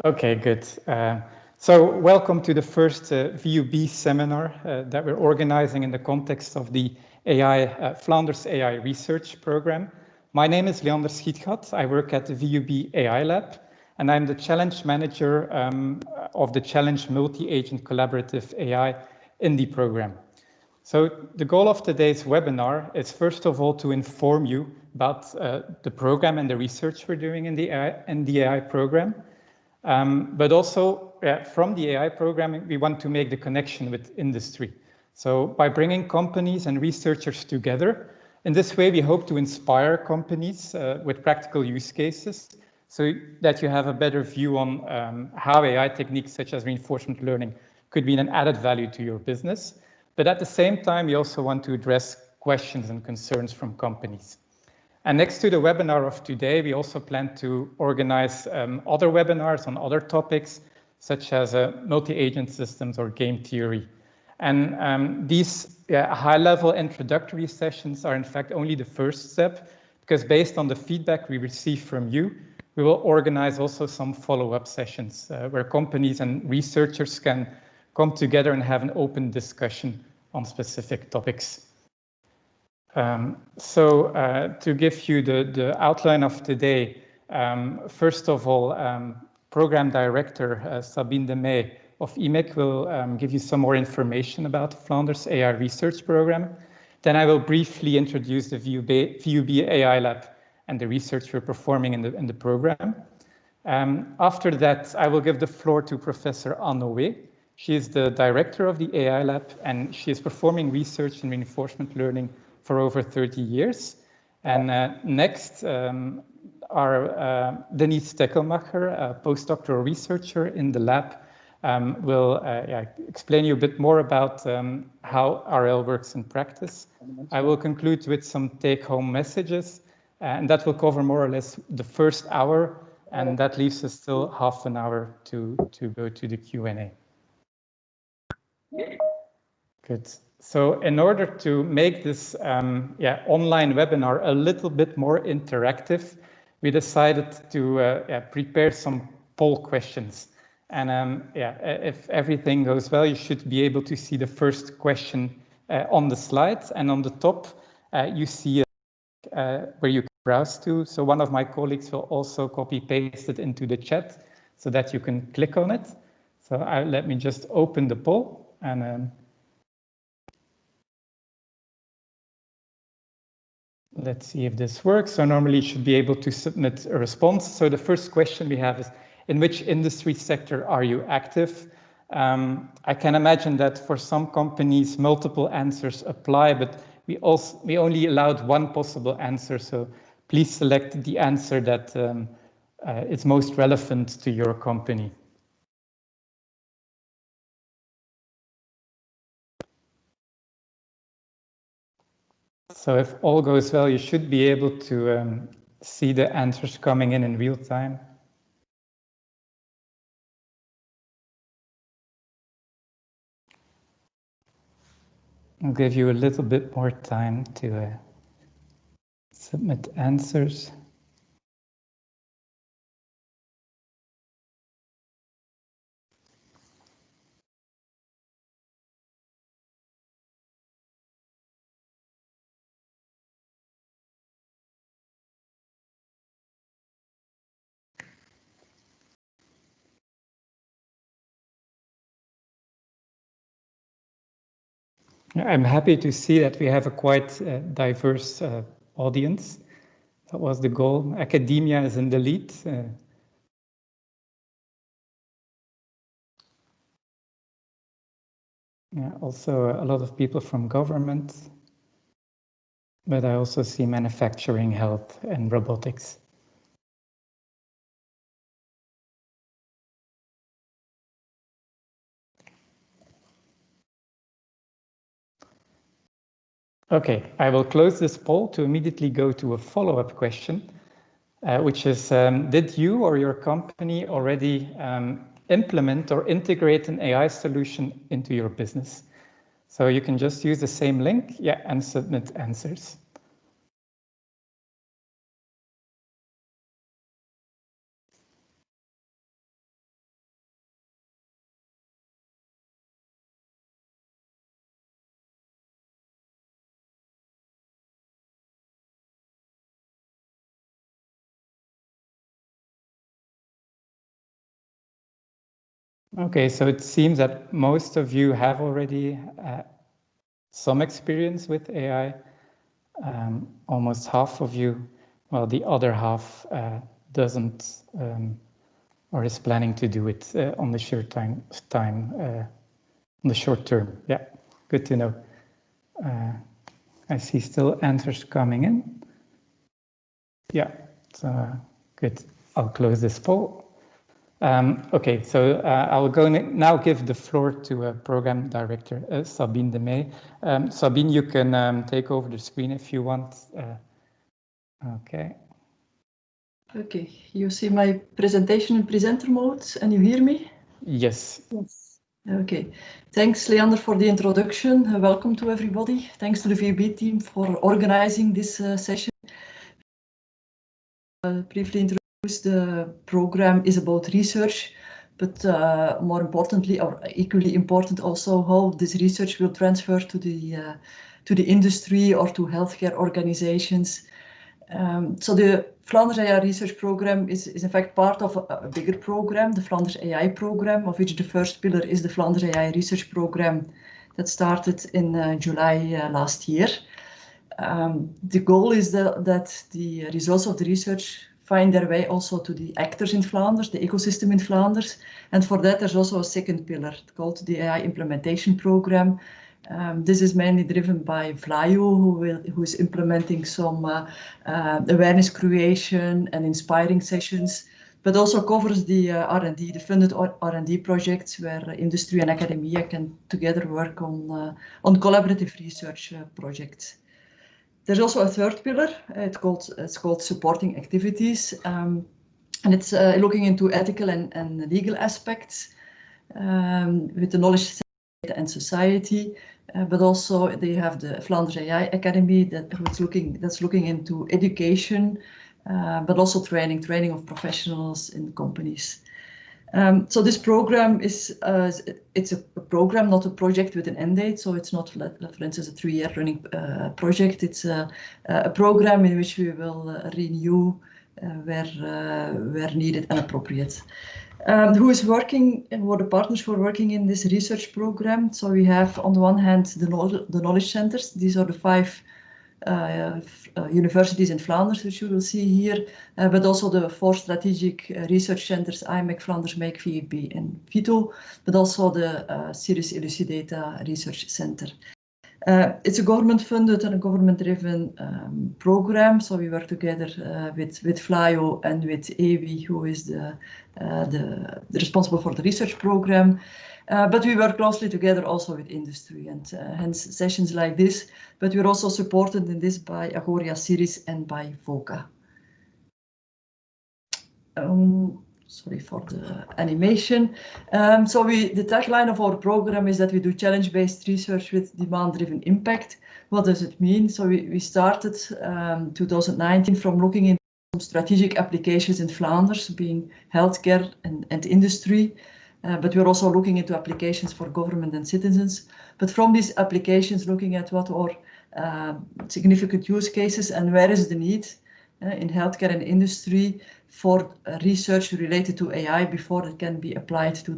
Okay, good. So welcome to the first VUB seminar that we're organizing in the context of the Flanders AI research program. My name is Leander Schietgat. I work at the VUB AI Lab, and I'm the challenge manager of the Challenge Multi-Agent Collaborative AI in the program. So the goal of today's webinar is first of all to inform you about the program and the research we're doing in the AI program. But also from the AI programming, we want to make the connection with industry. So by bringing companies and researchers together, in this way, we hope to inspire companies with practical use cases so that you have a better view on how AI techniques such as reinforcement learning could be an added value to your business. But at the same time, we also want to address questions and concerns from companies. And next to the webinar of today, we also plan to organize other webinars on other topics, such as multi-agent systems or game theory. And these high-level introductory sessions are in fact only the first step, because based on the feedback we receive from you, we will organize also some follow-up sessions where companies and researchers can come together and have an open discussion on specific topics. To give you the outline of today, first of all, Program Director Sabine Demey of IMEC will give you some more information about the Flanders AI Research Program. Then I will briefly introduce the VUB AI Lab and the research we're performing in the program. After that, I will give the floor to Professor Nowé. She is the director of the AI Lab, and she is performing research in reinforcement learning for over 30 years. And next, our Denis Steckelmacher, a postdoctoral researcher in the lab, will explain you a bit more about how RL works in practice. I will conclude with some take-home messages, and that will cover more or less the first hour, and that leaves us still half an hour to go to the Q&A. Good. So in order to make this online webinar a little bit more interactive, we decided to prepare some poll questions. And if everything goes well, you should be able to see the first question on the slides. And on the top, you see where you can browse to. So one of my colleagues will also copy-paste it into the chat so that you can click on it. So let me just open the poll and let's see if this works. So normally you should be able to submit a response. So the first question we have is, in which industry sector are you active? I can imagine that for some companies, multiple answers apply, but we only allowed one possible answer. So please select the answer that is most relevant to your company. So if all goes well, you should be able to see the answers coming in real time. I'll give you a little bit more time to submit answers. I'm happy to see that we have a quite diverse audience. That was the goal. Academia is in the lead. Also a lot of people from government, but I also see manufacturing, health, and robotics. Okay, I will close this poll to immediately go to a follow-up question, which is, did you or your company already implement or integrate an AI solution into your business? So you can just use the same link, and submit answers. Okay, so it seems that most of you have already some experience with AI. Almost half of you, well, the other half doesn't or is planning to do it on the short time on the short term. Yeah, good to know. I see still answers coming in. Yeah, so good. I'll close this poll. Okay, so I'll go now give the floor to Program Director Sabine Demey. Sabine, you can take over the screen if you want. Okay. Okay, you see my presentation in presenter mode and you hear me? Yes. Yes. Okay, thanks Leander for the introduction. Welcome to everybody. Thanks to the VUB team for organizing this session. Briefly introduce, the program is about research, but more importantly, or equally important also, how this research will transfer to the industry or to healthcare organizations. So the Flanders AI research program is in fact part of a bigger program, the Flanders AI program, of which the first pillar is the Flanders AI research program that started in July last year. The goal is that the results of the research find their way also to the actors in Flanders, the ecosystem in Flanders. And for that, there's also a second pillar called the AI implementation program. This is mainly driven by VLAIO, who is implementing some awareness creation and inspiring sessions, but also covers the R&D, the funded R&D projects where industry and academia can together work on collaborative research projects. There's also a third pillar. It's called supporting activities, and it's looking into ethical and legal aspects with the knowledge and society. But also they have the Flanders AI Academy that's looking into education, but also training of professionals in companies. So this program is it's a program, not a project with an end date. So it's not, for instance, a 3-year running project. It's a program in which we will renew where needed and appropriate. Who is working and what the partners for working in this research program? So we have on the one hand the knowledge centers. These are the 5 universities in Flanders, which you will see here, but also the 4 strategic research centers, IMEC, Flanders, MEC, VUB, and VITO, but also the Sirius Elucidata Research Center. It's a government-funded and a government-driven program, so we work together with VLAIO and with EWI, who is the responsible for the research program. But we work closely together also with industry, and hence sessions like this. But we're also supported in this by Agoria Siris and by VOCA. Sorry for the animation. So the tagline of our program is that we do challenge-based research with demand-driven impact. What does it mean? So we started 2019 from looking into some strategic applications in Flanders, being healthcare and industry. But we're also looking into applications for government and citizens. But from these applications, looking at what are significant use cases and where is the need in healthcare and industry for research related to AI before it can be applied to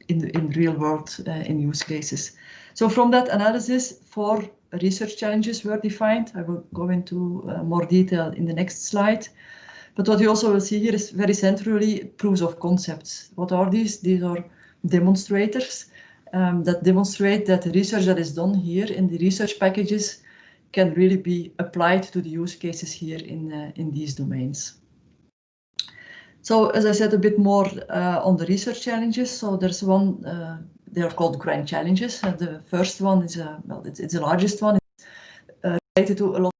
in real world in use cases. So from that analysis, 4 research challenges were defined. I will go into more detail in the next slide. But what you also will see here is very centrally proofs of concepts. What are these? These are demonstrators that demonstrate that the research that is done here in the research packages can really be applied to the use cases here in these domains. So as I said, a bit more on the research challenges. So there's one, they are called grand challenges. The first one is, well, it's the largest one. It's related to a lot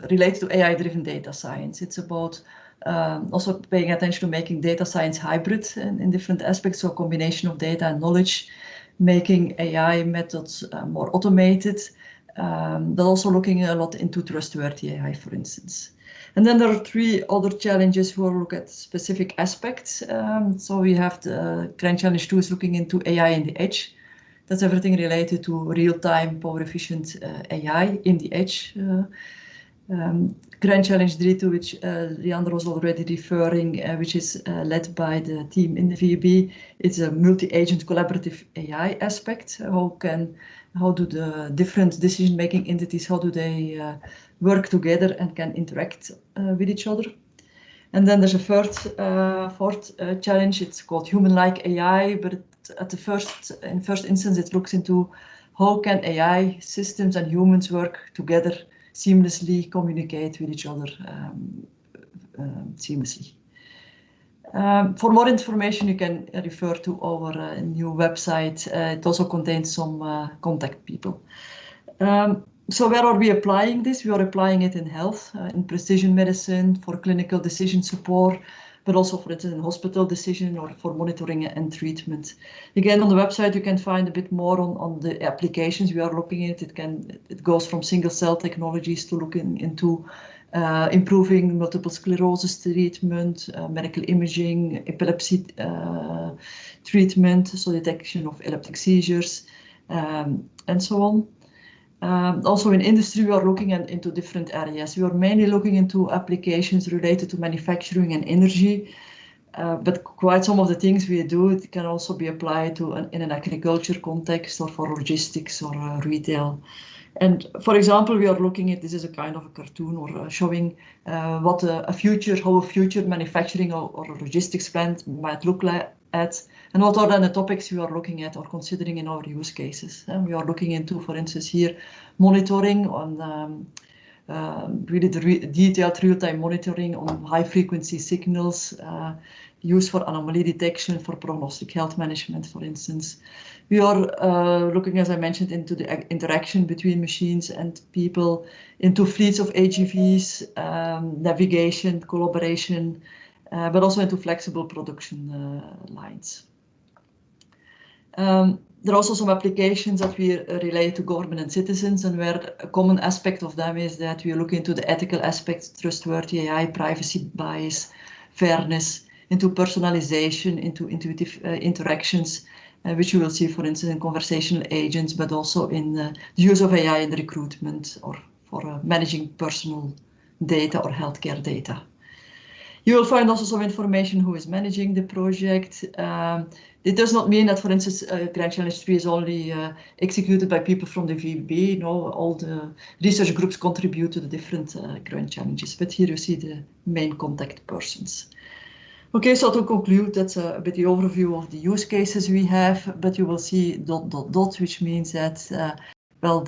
relate to AI-driven data science. It's about also paying attention to making data science hybrid in different aspects, so a combination of data and knowledge, making AI methods more automated, but also looking a lot into trustworthy AI, for instance. And then there are 3 other challenges who look at specific aspects. So we have the grand challenge 2 is looking into AI in the edge. That's everything related to real-time, power-efficient AI in the edge. Grand Challenge 3, to which Leander was already referring, which is led by the team in the VUB, it's a multi-agent collaborative AI aspect. How do the different decision-making entities, how do they work together and can interact with each other? And then there's a fourth challenge. It's called human-like AI, but in first instance, it looks into how can AI systems and humans work together, seamlessly communicate with each other seamlessly. For more information, you can refer to our new website. It also contains some contact people. So where are we applying this? We are applying it in health, in precision medicine, for clinical decision support, but also, for instance, in hospital decision or for monitoring and treatment. Again, on the website, you can find a bit more on the applications we are looking at. It goes from single-cell technologies to looking into improving multiple sclerosis treatment, medical imaging, epilepsy treatment, so detection of epileptic seizures, and so on. Also in industry, we are looking into different areas. We are mainly looking into applications related to manufacturing and energy, but quite some of the things we do, it can also be applied to in an agriculture context or for logistics or retail. And for example, we are looking at, this is a kind of a cartoon or showing how a future manufacturing or logistics plant might look like and what are then the topics we are looking at or considering in our use cases. And we are looking into, for instance, here, monitoring on really detailed real-time monitoring on high-frequency signals, used for anomaly detection, for prognostic health management, for instance. We are looking, as I mentioned, into the interaction between machines and people, into fleets of AGVs, navigation, collaboration, but also into flexible production lines. There are also some applications that we relate to government and citizens, and where a common aspect of them is that we look into the ethical aspects, trustworthy AI, privacy bias, fairness, into personalization, into intuitive interactions, which you will see, for instance, in conversational agents, but also in the use of AI in recruitment or for managing personal data or healthcare data. You will find also some information who is managing the project. It does not mean that, for instance, Grand Challenge 3 is only executed by people from the VUB. No, all the research groups contribute to the different Grand Challenges, but here you see the main contact persons. Okay, so to conclude, that's a bit the overview of the use cases we have, but you will see ... which means that, well,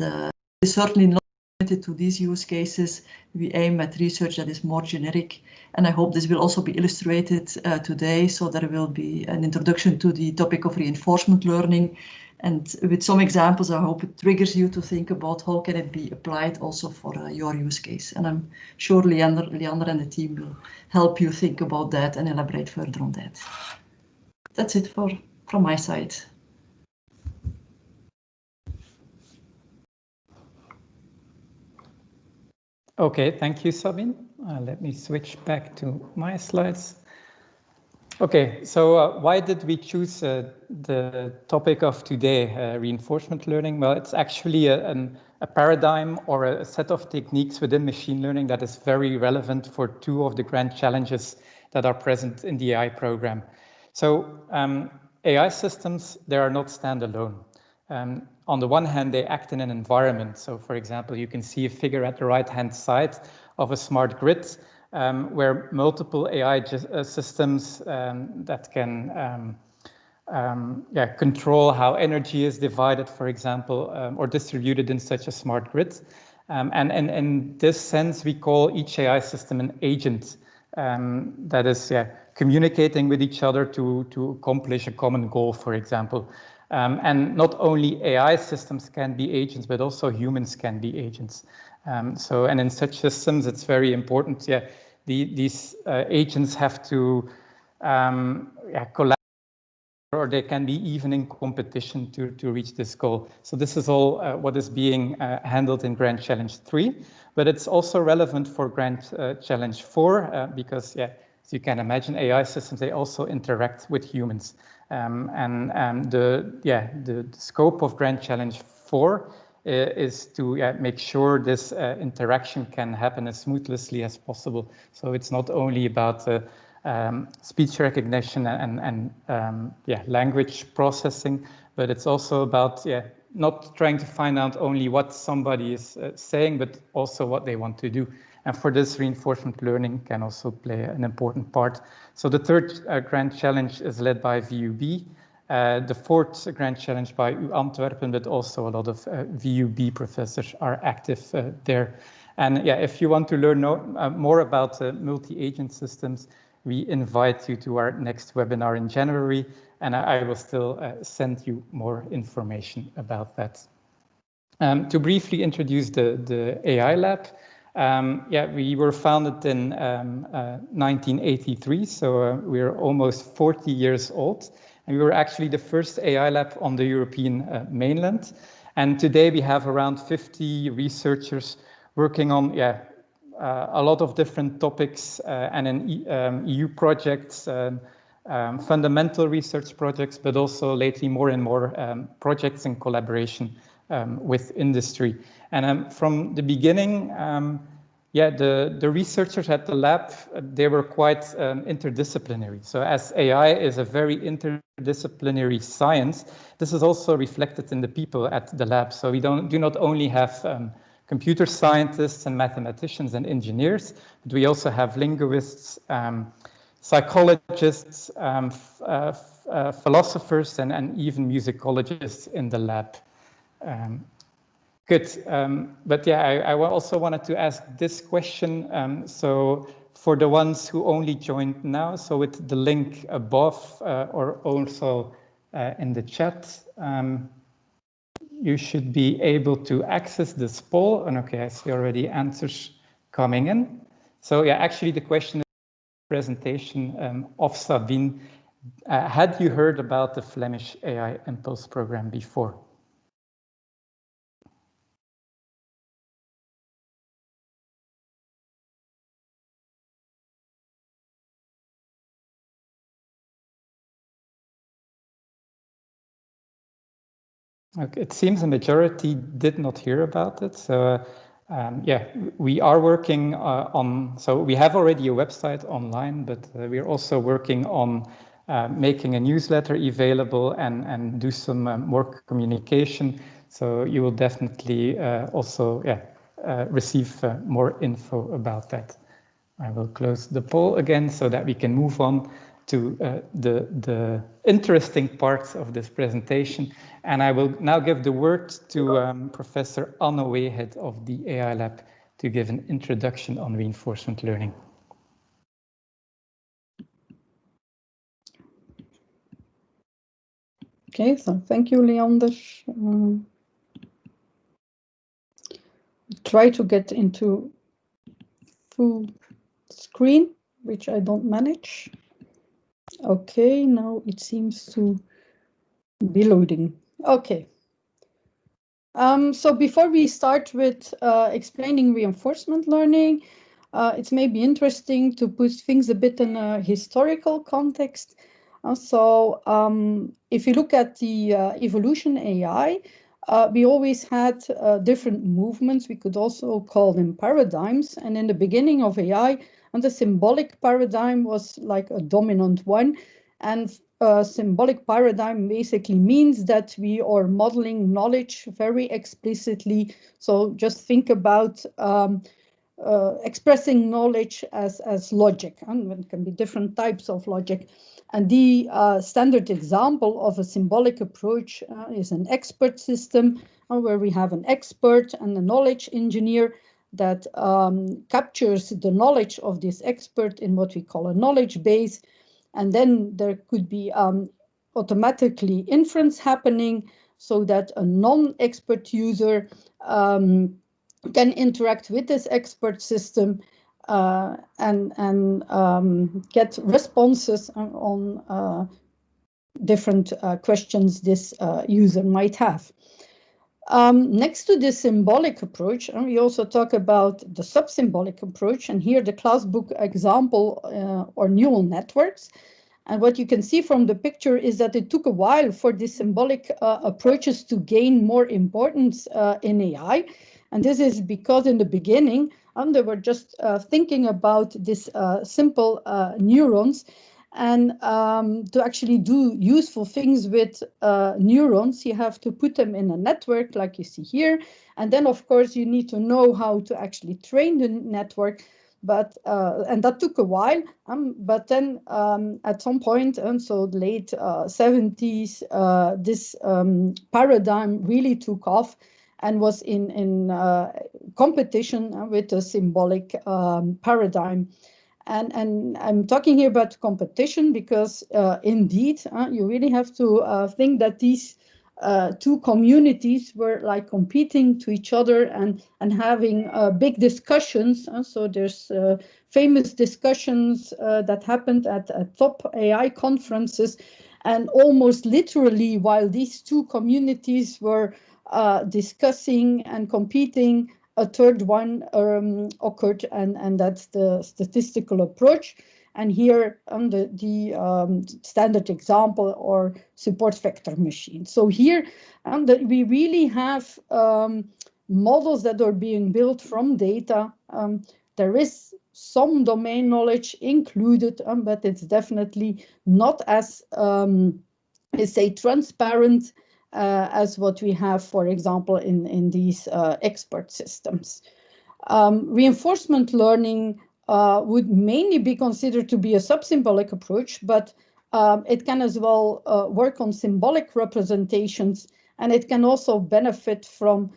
it's certainly not limited to these use cases. We aim at research that is more generic, and I hope this will also be illustrated today. So there will be an introduction to the topic of reinforcement learning, and with some examples, I hope it triggers you to think about how can it be applied also for your use case. And I'm sure Leander and the team will help you think about that and elaborate further on that. That's it from my side. Okay, thank you, Sabine. Let me switch back to my slides. Okay, so why did we choose the topic of today, reinforcement learning? Well, it's actually a paradigm or a set of techniques within machine learning that is very relevant for two of the grand challenges that are present in the AI program. So AI systems, they are not standalone. On the one hand, they act in an environment. So for example, you can see a figure at the right-hand side of a smart grid where multiple AI systems that can control how energy is divided, for example, or distributed in such a smart grid. And in this sense, we call each AI system an agent that is communicating with each other to accomplish a common goal, for example. And not only AI systems can be agents, but also humans can be agents. And in such systems, it's very important. These agents have to collaborate, or they can be even in competition to reach this goal. So this is all what is being handled in Grand Challenge 3, but it's also relevant for Grand Challenge 4 because, as you can imagine, AI systems, they also interact with humans. The scope of Grand Challenge 4 is to make sure this interaction can happen as smoothly as possible. So it's not only about speech recognition and language processing, but it's also about not trying to find out only what somebody is saying, but also what they want to do. And for this, reinforcement learning can also play an important part. So the third grand challenge is led by VUB. The fourth grand challenge by VU Antwerpen, but also a lot of VUB professors are active there. And if you want to learn more about multi-agent systems, we invite you to our next webinar in January, and I will still send you more information about that. To briefly introduce the AI Lab, we were founded in 1983, so we're almost 40 years old. And we were actually the first AI lab on the European mainland. And today we have around 50 researchers working on a lot of different topics and in EU projects, fundamental research projects, but also lately more and more projects in collaboration with industry. And from the beginning, the researchers at the lab, they were quite interdisciplinary. So as AI is a very interdisciplinary science, this is also reflected in the people at the lab. So we do not only have computer scientists and mathematicians and engineers, but we also have linguists, psychologists, philosophers, and even musicologists in the lab. Good, but I also wanted to ask this question. So for the ones who only joined now, so with the link above or also in the chat, you should be able to access this poll. And okay, I see already answers coming in. So actually the question is presentation of Sabine. Had you heard about the Flemish AI Impulse program before? Okay, it seems a majority did not hear about it. So we are working on, so we have already a website online, but we're also working on making a newsletter available and do some more communication. So you will definitely also receive more info about that. I will close the poll again so that we can move on to the interesting parts of this presentation. And I will now give the word to Professor Nowé, head of the AI Lab, to give an introduction on reinforcement learning. Okay, so thank you, Leander. Try to get into full screen, which I don't manage. Okay, now it seems to be loading. Okay. So before we start with explaining reinforcement learning, it's maybe interesting to put things a bit in a historical context. If you look at the evolution AI, we always had different movements. We could also call them paradigms. And in the beginning of AI, the symbolic paradigm was like a dominant one. And symbolic paradigm basically means that we are modeling knowledge very explicitly. So just think about expressing knowledge as logic, and it can be different types of logic. And the standard example of a symbolic approach is an expert system, where we have an expert and a knowledge engineer that captures the knowledge of this expert in what we call a knowledge base. And then there could be automatically inference happening so that a non-expert user can interact with this expert system and get responses on different questions this user might have. Next to this symbolic approach, we also talk about the sub-symbolic approach, and here the class book example or neural networks. And what you can see from the picture is that it took a while for these symbolic approaches to gain more importance in AI. And this is because in the beginning, they were just thinking about this simple neurons. And to actually do useful things with neurons, you have to put them in a network like you see here. And then, of course, you need to know how to actually train the network. But and that took a while. But then at some point, so the late 70s, this paradigm really took off and was in competition with the symbolic paradigm. And I'm talking here about competition because indeed, you really have to think that these two communities were like competing to each other and having big discussions. So there's famous discussions that happened at top AI conferences. And almost literally, while these two communities were discussing and competing, a third one occurred, and that's the statistical approach. And here the standard example or support vector machine. So here that we really have models that are being built from data. There is some domain knowledge included, but it's definitely not as, let's say, transparent as what we have, for example, in these expert systems. Reinforcement learning would mainly be considered to be a subsymbolic approach, but it can as well work on symbolic representations, and it can also benefit from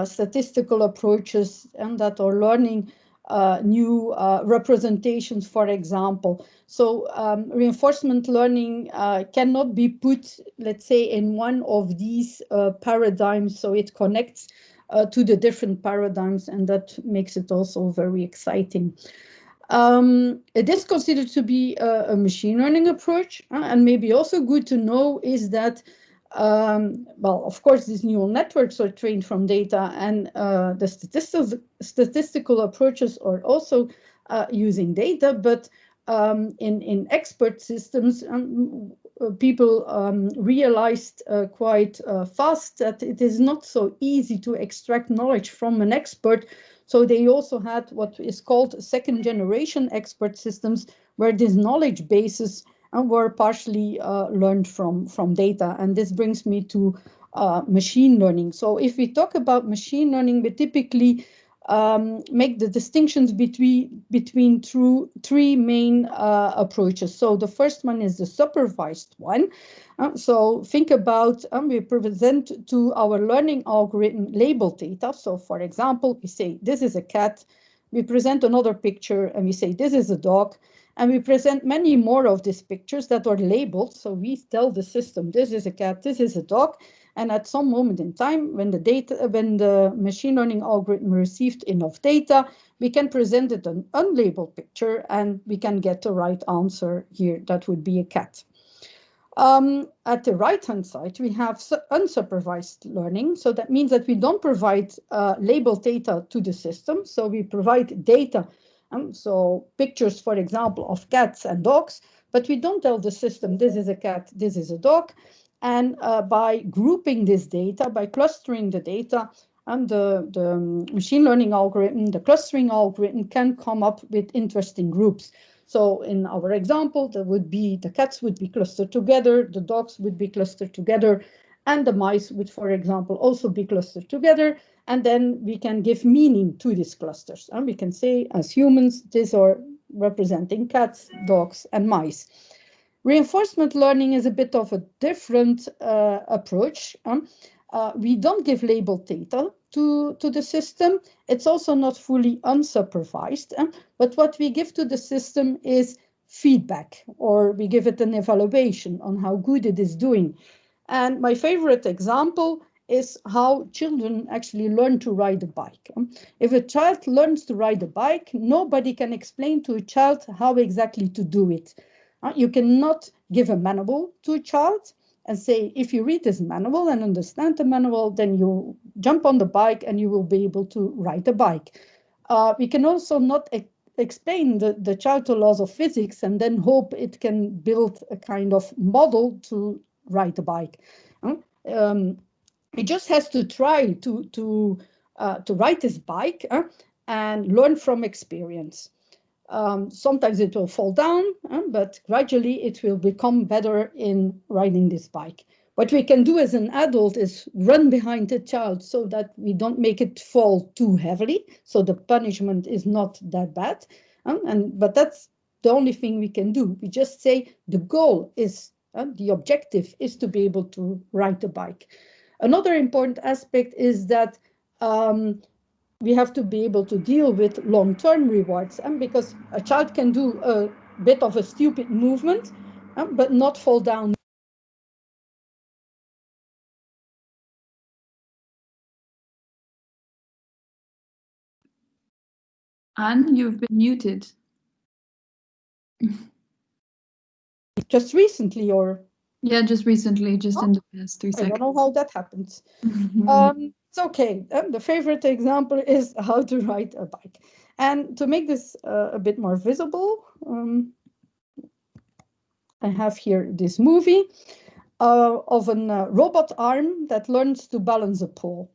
statistical approaches and that are learning new representations, for example. So reinforcement learning cannot be put, let's say, in one of these paradigms, so it connects to the different paradigms, and that makes it also very exciting. It is considered to be a machine learning approach, and maybe also good to know is that, well, of course, these neural networks are trained from data, and the statistical approaches are also using data, but in expert systems, people realized quite fast that it is not so easy to extract knowledge from an expert. So they also had what is called second generation expert systems, where these knowledge bases were partially learned from data. And this brings me to machine learning. So if we talk about machine learning, we typically make the distinctions between three main approaches. So the first one is the supervised one. So think about, we present to our learning algorithm labeled data. So for example, we say, this is a cat. We present another picture and we say, this is a dog. And we present many more of these pictures that are labeled. So we tell the system, this is a cat, this is a dog. And at some moment in time, when the machine learning algorithm received enough data, we can present it an unlabeled picture and we can get the right answer here. That would be a cat. At the right-hand side, we have unsupervised learning. So that means that we don't provide labeled data to the system. So we provide data, so pictures, for example, of cats and dogs, but we don't tell the system, this is a cat, this is a dog. And by grouping this data, by clustering the data, and the machine learning algorithm, the clustering algorithm can come up with interesting groups. So in our example, there would be the cats would be clustered together, the dogs would be clustered together, and the mice would, for example, also be clustered together. And then we can give meaning to these clusters. And we can say, as humans, these are representing cats, dogs, and mice. Reinforcement learning is a bit of a different approach. We don't give labeled data to the system. It's also not fully unsupervised. But what we give to the system is feedback, or we give it an evaluation on how good it is doing. And my favorite example is how children actually learn to ride a bike. If a child learns to ride a bike, nobody can explain to a child how exactly to do it. You cannot give a manual to a child and say, if you read this manual and understand the manual, then you jump on the bike and you will be able to ride a bike. We can also not explain the child the laws of physics and then hope it can build a kind of model to ride a bike. It just has to try to ride this bike and learn from experience. Sometimes it will fall down, but gradually it will become better in riding this bike. What we can do as an adult is run behind the child so that we don't make it fall too heavily, so the punishment is not that bad. But that's the only thing we can do. We just say the goal is, the objective is to be able to ride the bike. Another important aspect is that we have to be able to deal with long-term rewards, because a child can do a bit of a stupid movement, but not fall down. Anne, you've been muted. Just recently, or? Yeah, just recently, just in the past 3 seconds. I don't know how that happens. It's okay. The favorite example is how to ride a bike. And to make this a bit more visible, I have here this movie of a robot arm that learns to balance a pole.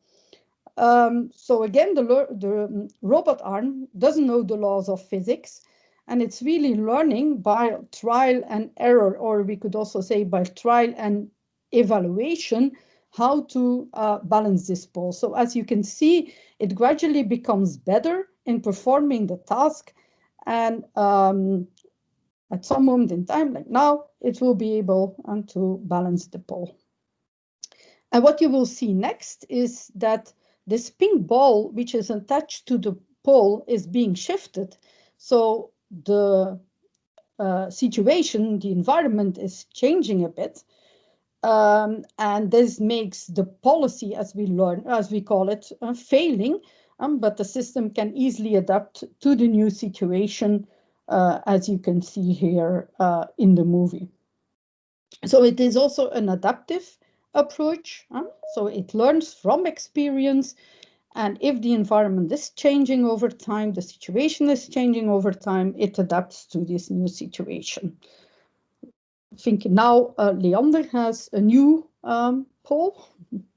So again, the robot arm doesn't know the laws of physics, and it's really learning by trial and error, or we could also say by trial and evaluation, how to balance this pole. So as you can see, it gradually becomes better in performing the task, and at some moment in time, like now, it will be able to balance the pole. And what you will see next is that this pink ball, which is attached to the pole, is being shifted. So the situation, the environment is changing a bit. And this makes the policy, as we call it, failing. But the system can easily adapt to the new situation, as you can see here in the movie. So it is also an adaptive approach. So it learns from experience. And if the environment is changing over time, the situation is changing over time, it adapts to this new situation. I think now Leander has a new poll.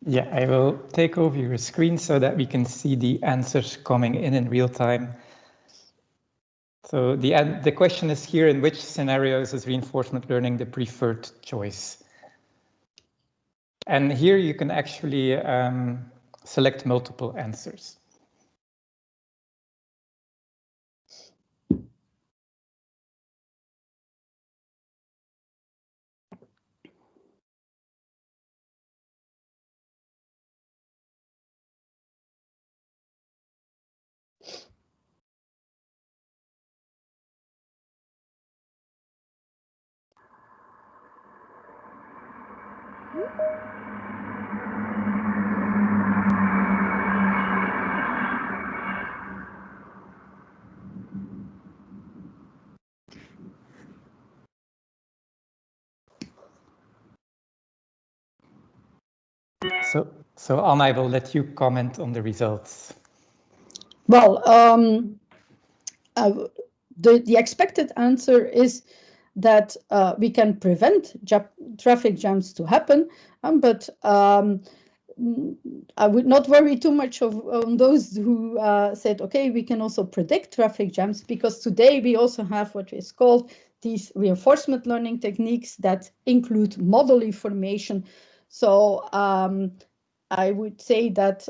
Yeah, I will take over your screen so that we can see the answers coming in real time. So the question is here: in which scenarios is reinforcement learning the preferred choice? And here you can actually select multiple answers. So Anna, I will let you comment on the results. Well, the expected answer is that we can prevent traffic jams to happen, but I would not worry too much on those who said, okay, we can also predict traffic jams, because today we also have what is called these reinforcement learning techniques that include model information. So I would say that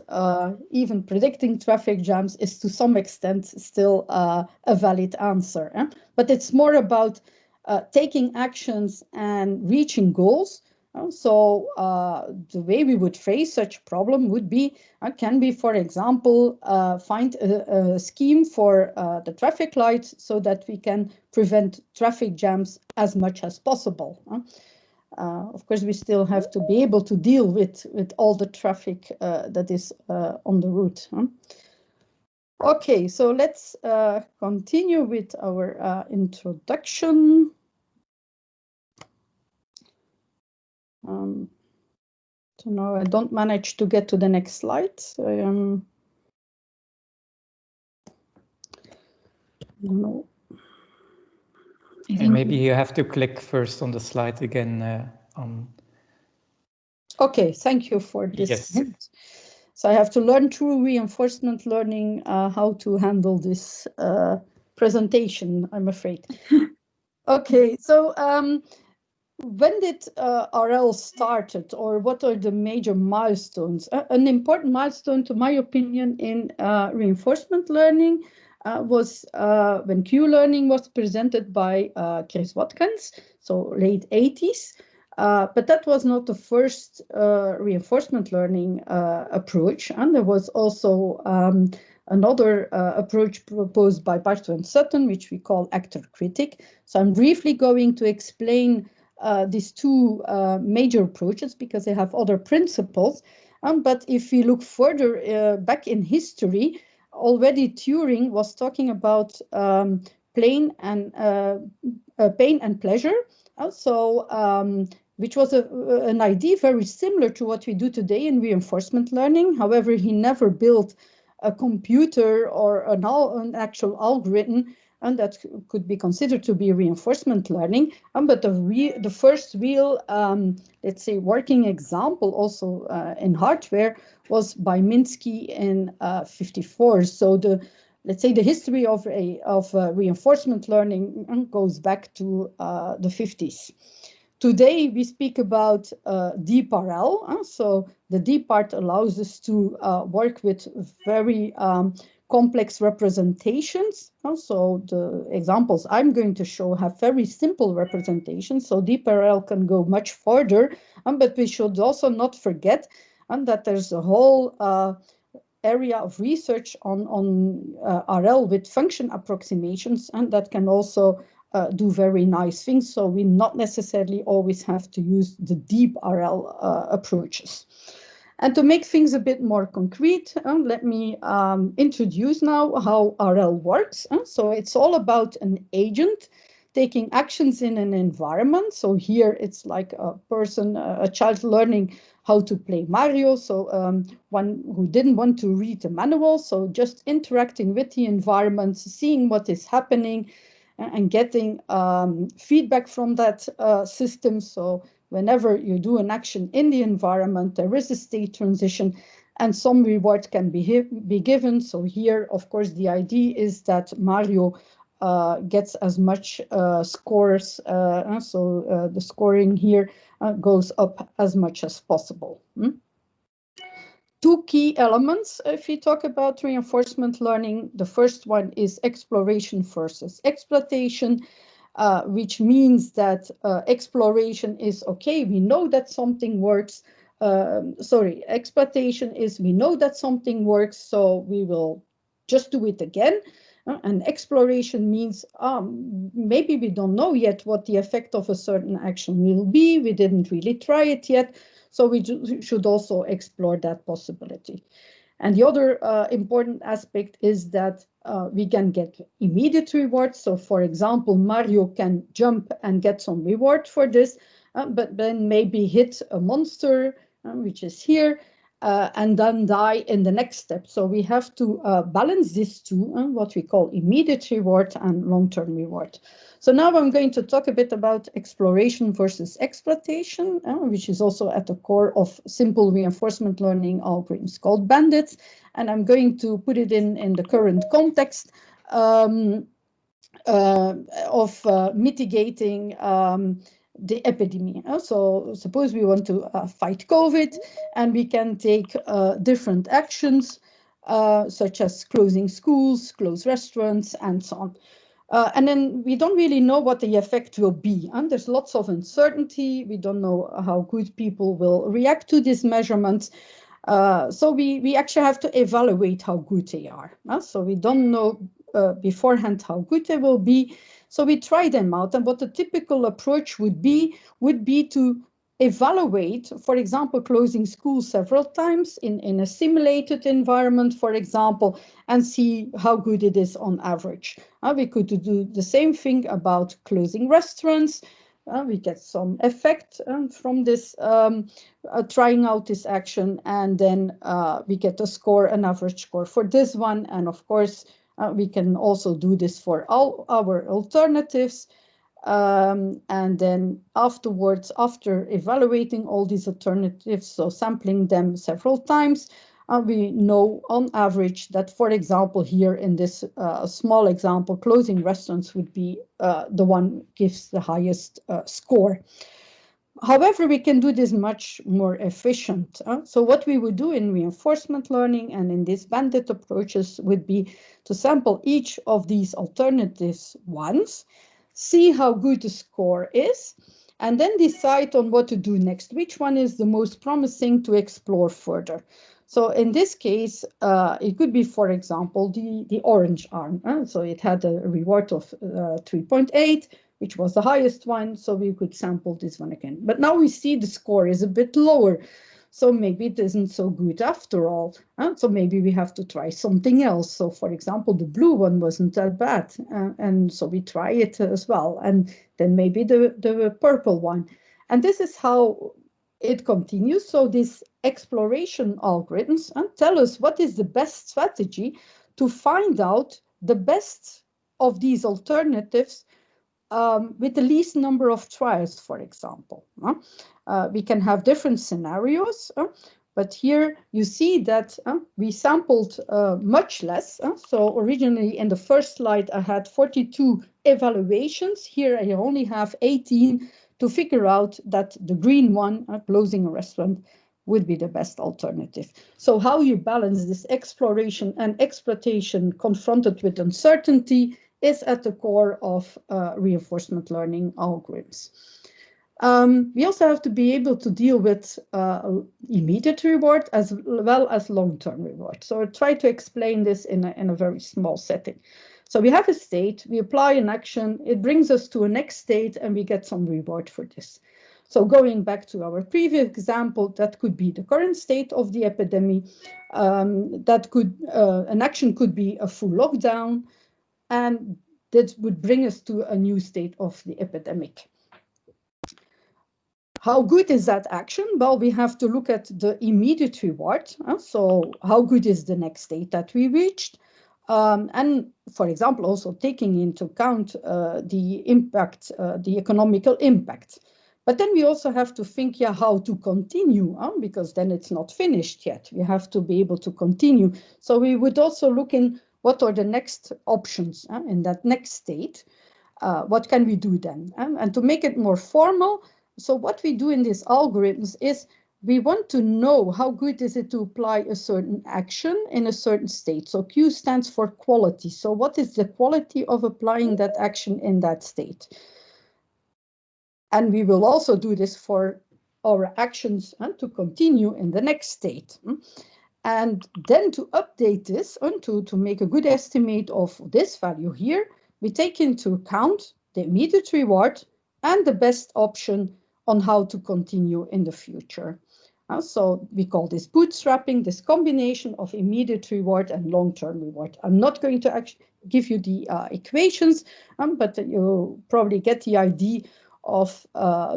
even predicting traffic jams is to some extent still a valid answer. But it's more about taking actions and reaching goals. So the way we would phrase such a problem would be, can we, for example, find a scheme for the traffic lights so that we can prevent traffic jams as much as possible. Of course, we still have to be able to deal with all the traffic that is on the route. Okay, so let's continue with our introduction. So now I don't manage to get to the next slide. No. And maybe you have to click first on the slide again. Okay, thank you for this hint. So I have to learn through reinforcement learning how to handle this presentation, I'm afraid. Okay, so when did RL started, or what are the major milestones? An important milestone, to my opinion, in reinforcement learning was when Q-learning was presented by Chris Watkins, so late 80s. But that was not the first reinforcement learning approach, and there was also another approach proposed by Bartow and Sutton, which we call actor-critic. So I'm briefly going to explain these two major approaches because they have other principles. But if we look further back in history, already Turing was talking about pain and pleasure. Which was an idea very similar to what we do today in reinforcement learning. However, he never built a computer or an actual algorithm, and that could be considered to be reinforcement learning. But the first real, let's say, working example also in hardware was by Minsky in 54. So let's say the history of reinforcement learning goes back to the 50s. Today, we speak about deep RL. So the deep part allows us to work with very complex representations. So the examples I'm going to show have very simple representations. So deep RL can go much further. But we should also not forget that there's a whole area of research on RL with function approximations, and that can also do very nice things. So we not necessarily always have to use the deep RL approaches. And to make things a bit more concrete, let me introduce now how RL works. So it's all about an agent taking actions in an environment. So here it's like a person, a child learning how to play Mario. So one who didn't want to read the manual. So just interacting with the environment, seeing what is happening, and getting feedback from that system. So whenever you do an action in the environment, there is a state transition and some reward can be given. So here, of course, the idea is that Mario gets as much scores. So the scoring here goes up as much as possible. Two key elements if we talk about reinforcement learning. The first one is exploration versus exploitation, which means that exploration is, okay, we know that something works. Exploitation is, we know that something works, so we will just do it again. And exploration means maybe we don't know yet what the effect of a certain action will be. We didn't really try it yet. So we should also explore that possibility. And the other important aspect is that we can get immediate rewards. So for example, Mario can jump and get some reward for this, but then maybe hit a monster, which is here, and then die in the next step. So we have to balance these two, what we call immediate reward and long-term reward. So now I'm going to talk a bit about exploration versus exploitation, which is also at the core of simple reinforcement learning algorithms called bandits. And I'm going to put it in the current context of mitigating the epidemic. So suppose we want to fight COVID, and we can take different actions, such as closing schools, close restaurants, and so on. And then we don't really know what the effect will be. And there's lots of uncertainty. We don't know how good people will react to these measurements. So we actually have to evaluate how good they are. So we don't know beforehand how good they will be. So we try them out. And what the typical approach would be to evaluate, for example, closing schools several times in a simulated environment, for example, and see how good it is on average. We could do the same thing about closing restaurants. We get some effect from this, trying out this action, and then we get a score, an average score for this one. And of course, We can also do this for all our alternatives. And then afterwards, after evaluating all these alternatives, so sampling them several times, we know on average that, for example, here in this small example, closing restaurants would be the one gives the highest score. However, we can do this much more efficient. So what we would do in reinforcement learning and in these bandit approaches would be to sample each of these alternatives once, see how good the score is, and then decide on what to do next, which one is the most promising to explore further. So in this case, it could be, for example, the orange arm. So it had a reward of 3.8, which was the highest one, so we could sample this one again. But now we see the score is a bit lower, so maybe it isn't so good after all. So maybe we have to try something else. So for example, the blue one wasn't that bad, and so we try it as well. And then maybe the purple one. And this is how it continues. So these exploration algorithms tell us what is the best strategy to find out the best of these alternatives with the least number of trials, for example. We can have different scenarios, but here you see that we sampled much less. So originally in the first slide, I had 42 evaluations. Here I only have 18 to figure out that the green one, closing a restaurant, would be the best alternative. So how you balance this exploration and exploitation confronted with uncertainty is at the core of reinforcement learning algorithms. We also have to be able to deal with immediate reward as well as long-term reward. So I'll try to explain this in a very small setting. So we have a state, we apply an action, it brings us to a next state, and we get some reward for this. So going back to our previous example, that could be the current state of the epidemic. An action could be a full lockdown, and that would bring us to a new state of the epidemic. How good is that action? Well, we have to look at the immediate reward. So how good is the next state that we reached? And for example, also taking into account the impact, the economical impact. But then we also have to think, how to continue, because then it's not finished yet. We have to be able to continue. So we would also look in what are the next options in that next state. What can we do then? And to make it more formal, so what we do in these algorithms is we want to know how good is it to apply a certain action in a certain state. So Q stands for quality. So what is the quality of applying that action in that state? And we will also do this for our actions to continue in the next state. And then to update this and to make a good estimate of this value here, we take into account the immediate reward and the best option on how to continue in the future. So we call this bootstrapping, this combination of immediate reward and long-term reward. I'm not going to actually give you the equations, but you probably get the idea of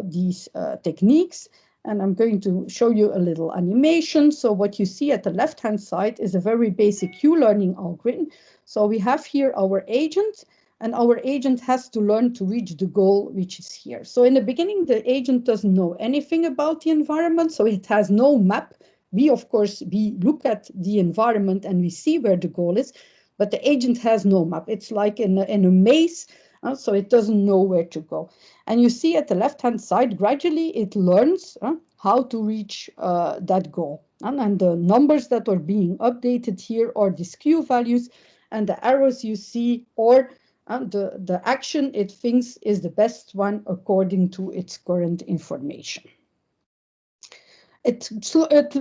these techniques. And I'm going to show you a little animation. So what you see at the left-hand side is a very basic Q-learning algorithm. So we have here our agent, and our agent has to learn to reach the goal, which is here. So in the beginning, the agent doesn't know anything about the environment, so it has no map. We, of course, we look at the environment and we see where the goal is, but the agent has no map. It's like in a maze, so it doesn't know where to go. And you see at the left-hand side, gradually it learns how to reach that goal. And the numbers that are being updated here are the skew values, and the arrows you see are the action it thinks is the best one according to its current information. It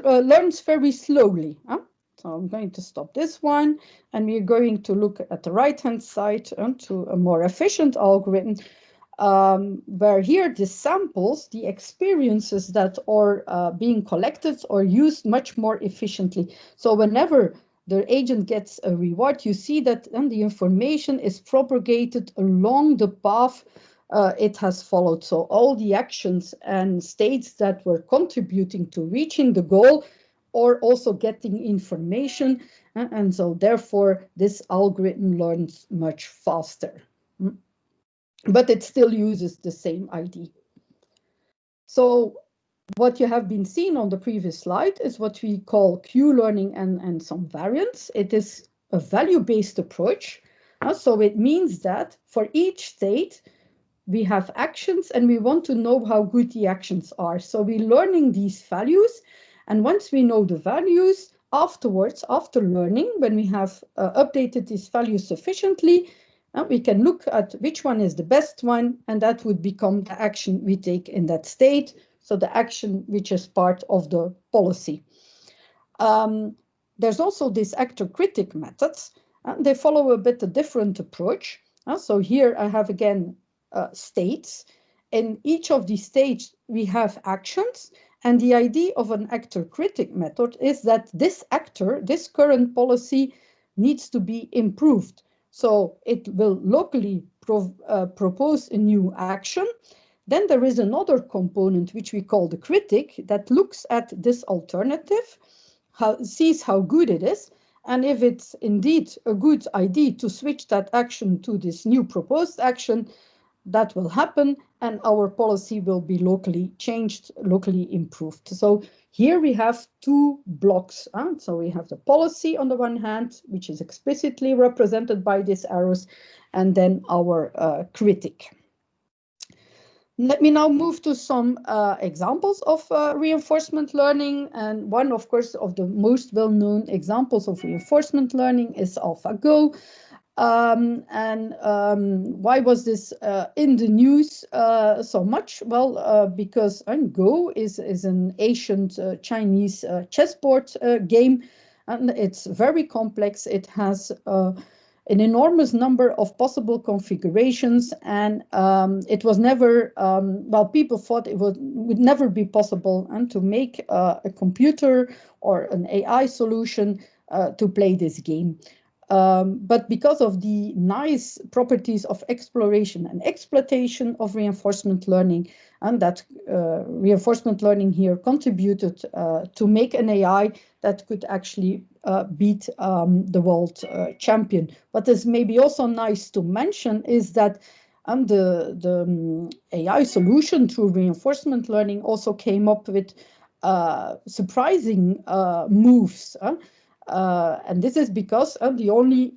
learns very slowly. So I'm going to stop this one, and we're going to look at the right-hand side to a more efficient algorithm, where here the samples, the experiences that are being collected are used much more efficiently. So whenever the agent gets a reward, you see that the information is propagated along the path it has followed. So all the actions and states that were contributing to reaching the goal or also getting information. And so therefore, this algorithm learns much faster. But it still uses the same ID. So what you have been seeing on the previous slide is what we call Q-learning and some variants. It is a value-based approach. So it means that for each state, we have actions and we want to know how good the actions are. So we're learning these values. And once we know the values, afterwards, after learning, when we have updated these values sufficiently, we can look at which one is the best one, and that would become the action we take in that state. So the action which is part of the policy. There's also this actor-critic methods. They follow a bit a different approach. So here I have again states. In each of these states, we have actions. And the idea of an actor-critic method is that this actor, this current policy, needs to be improved. So it will locally propose a new action. Then there is another component, which we call the critic, that looks at this alternative, sees how good it is, and if it's indeed a good idea to switch that action to this new proposed action, that will happen, and our policy will be locally changed, locally improved. So here we have two blocks. So we have the policy on the one hand, which is explicitly represented by these arrows, and then our critic. Let me now move to some examples of reinforcement learning. And one, of course, of the most well-known examples of reinforcement learning is AlphaGo. Why was this in the news so much? Well, because Go is an ancient Chinese chessboard game, and it's very complex. It has an enormous number of possible configurations, and it was never, well, people thought it would never be possible to make a computer or an AI solution to play this game. But because of the nice properties of exploration and exploitation of reinforcement learning, and that reinforcement learning here contributed to make an AI that could actually beat the world champion. What is maybe also nice to mention is that the AI solution through reinforcement learning also came up with surprising moves. And this is because the only,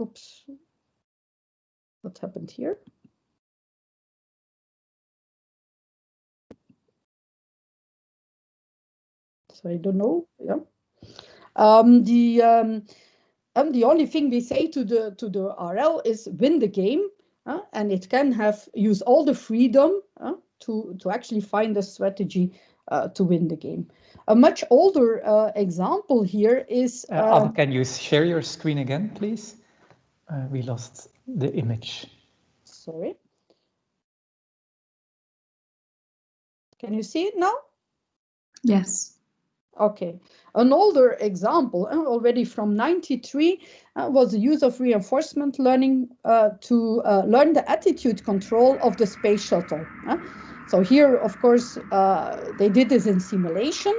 oops, what happened here? So I don't know. Yeah. The only thing we say to the RL is win the game, and it can use all the freedom to actually find a strategy to win the game. A much older example here is... can you share your screen again, please? We lost the image. Sorry. Can you see it now? Yes. Okay. An older example, already from '93, was the use of reinforcement learning to learn the attitude control of the space shuttle. So here, of course, they did this in simulation,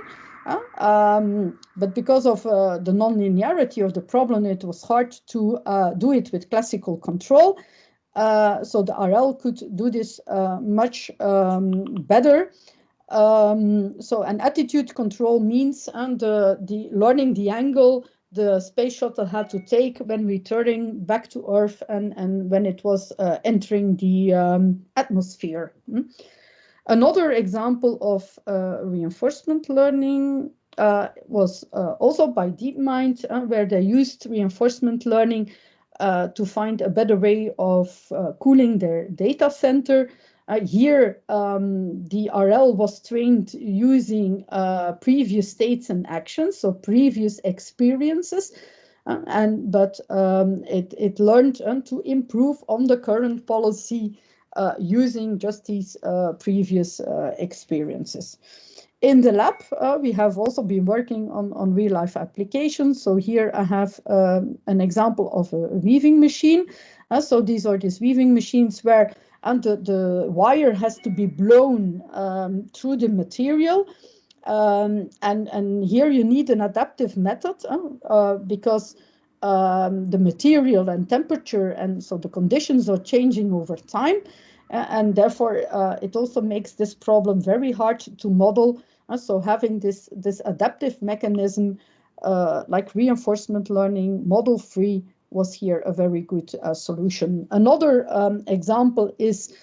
but because of the non-linearity of the problem, it was hard to do it with classical control. So the RL could do this much better. So an attitude control means the learning the angle the space shuttle had to take when returning back to Earth and when it was entering the atmosphere. Another example of reinforcement learning was also by DeepMind, where they used reinforcement learning to find a better way of cooling their data center. Here, the RL was trained using previous states and actions, so previous experiences, but it learned to improve on the current policy using just these previous experiences. In the lab, we have also been working on real-life applications. So here I have an example of a weaving machine. So these are these weaving machines where the wire has to be blown through the material. And here you need an adaptive method because the material and temperature, and so the conditions are changing over time. And therefore, it also makes this problem very hard to model. So having this adaptive mechanism, like reinforcement learning, model-free, was here a very good solution. Another example is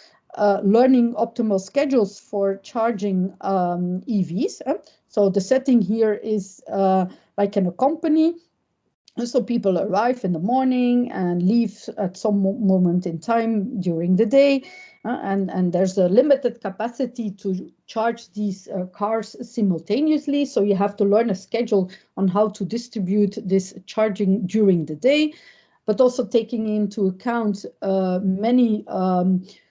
learning optimal schedules for charging EVs. So the setting here is like in a company. So people arrive in the morning and leave at some moment in time during the day. And there's a limited capacity to charge these cars simultaneously. So you have to learn a schedule on how to distribute this charging during the day, but also taking into account many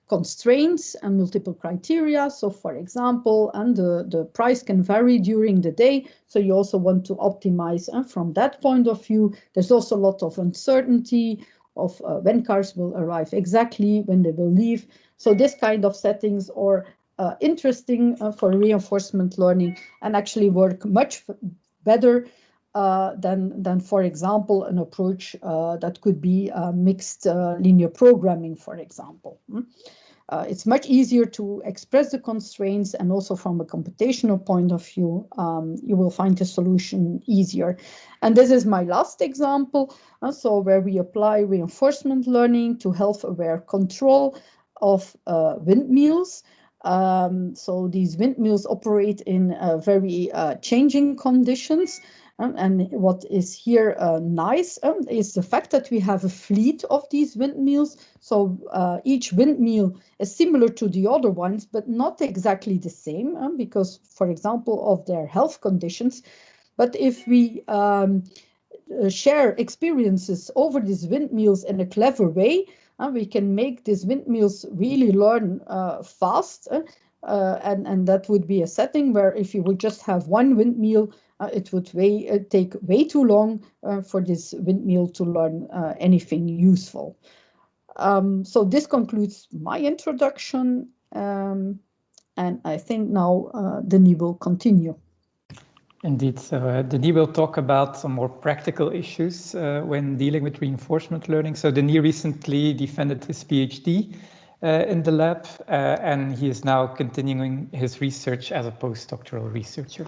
constraints and multiple criteria. So for example, and the price can vary during the day. So you also want to optimize, and from that point of view, there's also a lot of uncertainty of when cars will arrive exactly, when they will leave. So this kind of settings are interesting for reinforcement learning and actually work much better than, for example, an approach that could be mixed linear programming, for example. It's much easier to express the constraints, and also from a computational point of view, you will find the solution easier. And this is my last example, so where we apply reinforcement learning to health-aware control of windmills. So these windmills operate in very changing conditions. And what is here nice is the fact that we have a fleet of these windmills. So each windmill is similar to the other ones, but not exactly the same because, for example, of their health conditions. But if we share experiences over these windmills in a clever way, we can make these windmills really learn fast. And that would be a setting where if you would just have one windmill, it would take way too long for this windmill to learn anything useful. So this concludes my introduction, and I think now Denis will continue. Indeed, so Denis will talk about some more practical issues when dealing with reinforcement learning. So Denis recently defended his PhD in the lab, and he is now continuing his research as a postdoctoral researcher.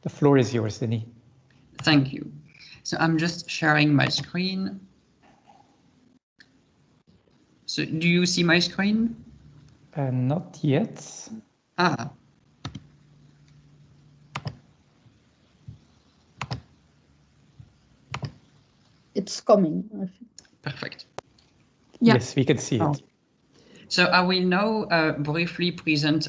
The floor is yours, Denis. Thank you. So I'm just sharing my screen. So do you see my screen? Not yet. Ah. It's coming. Perfect. Yeah. Yes, we can see it. So I will now briefly present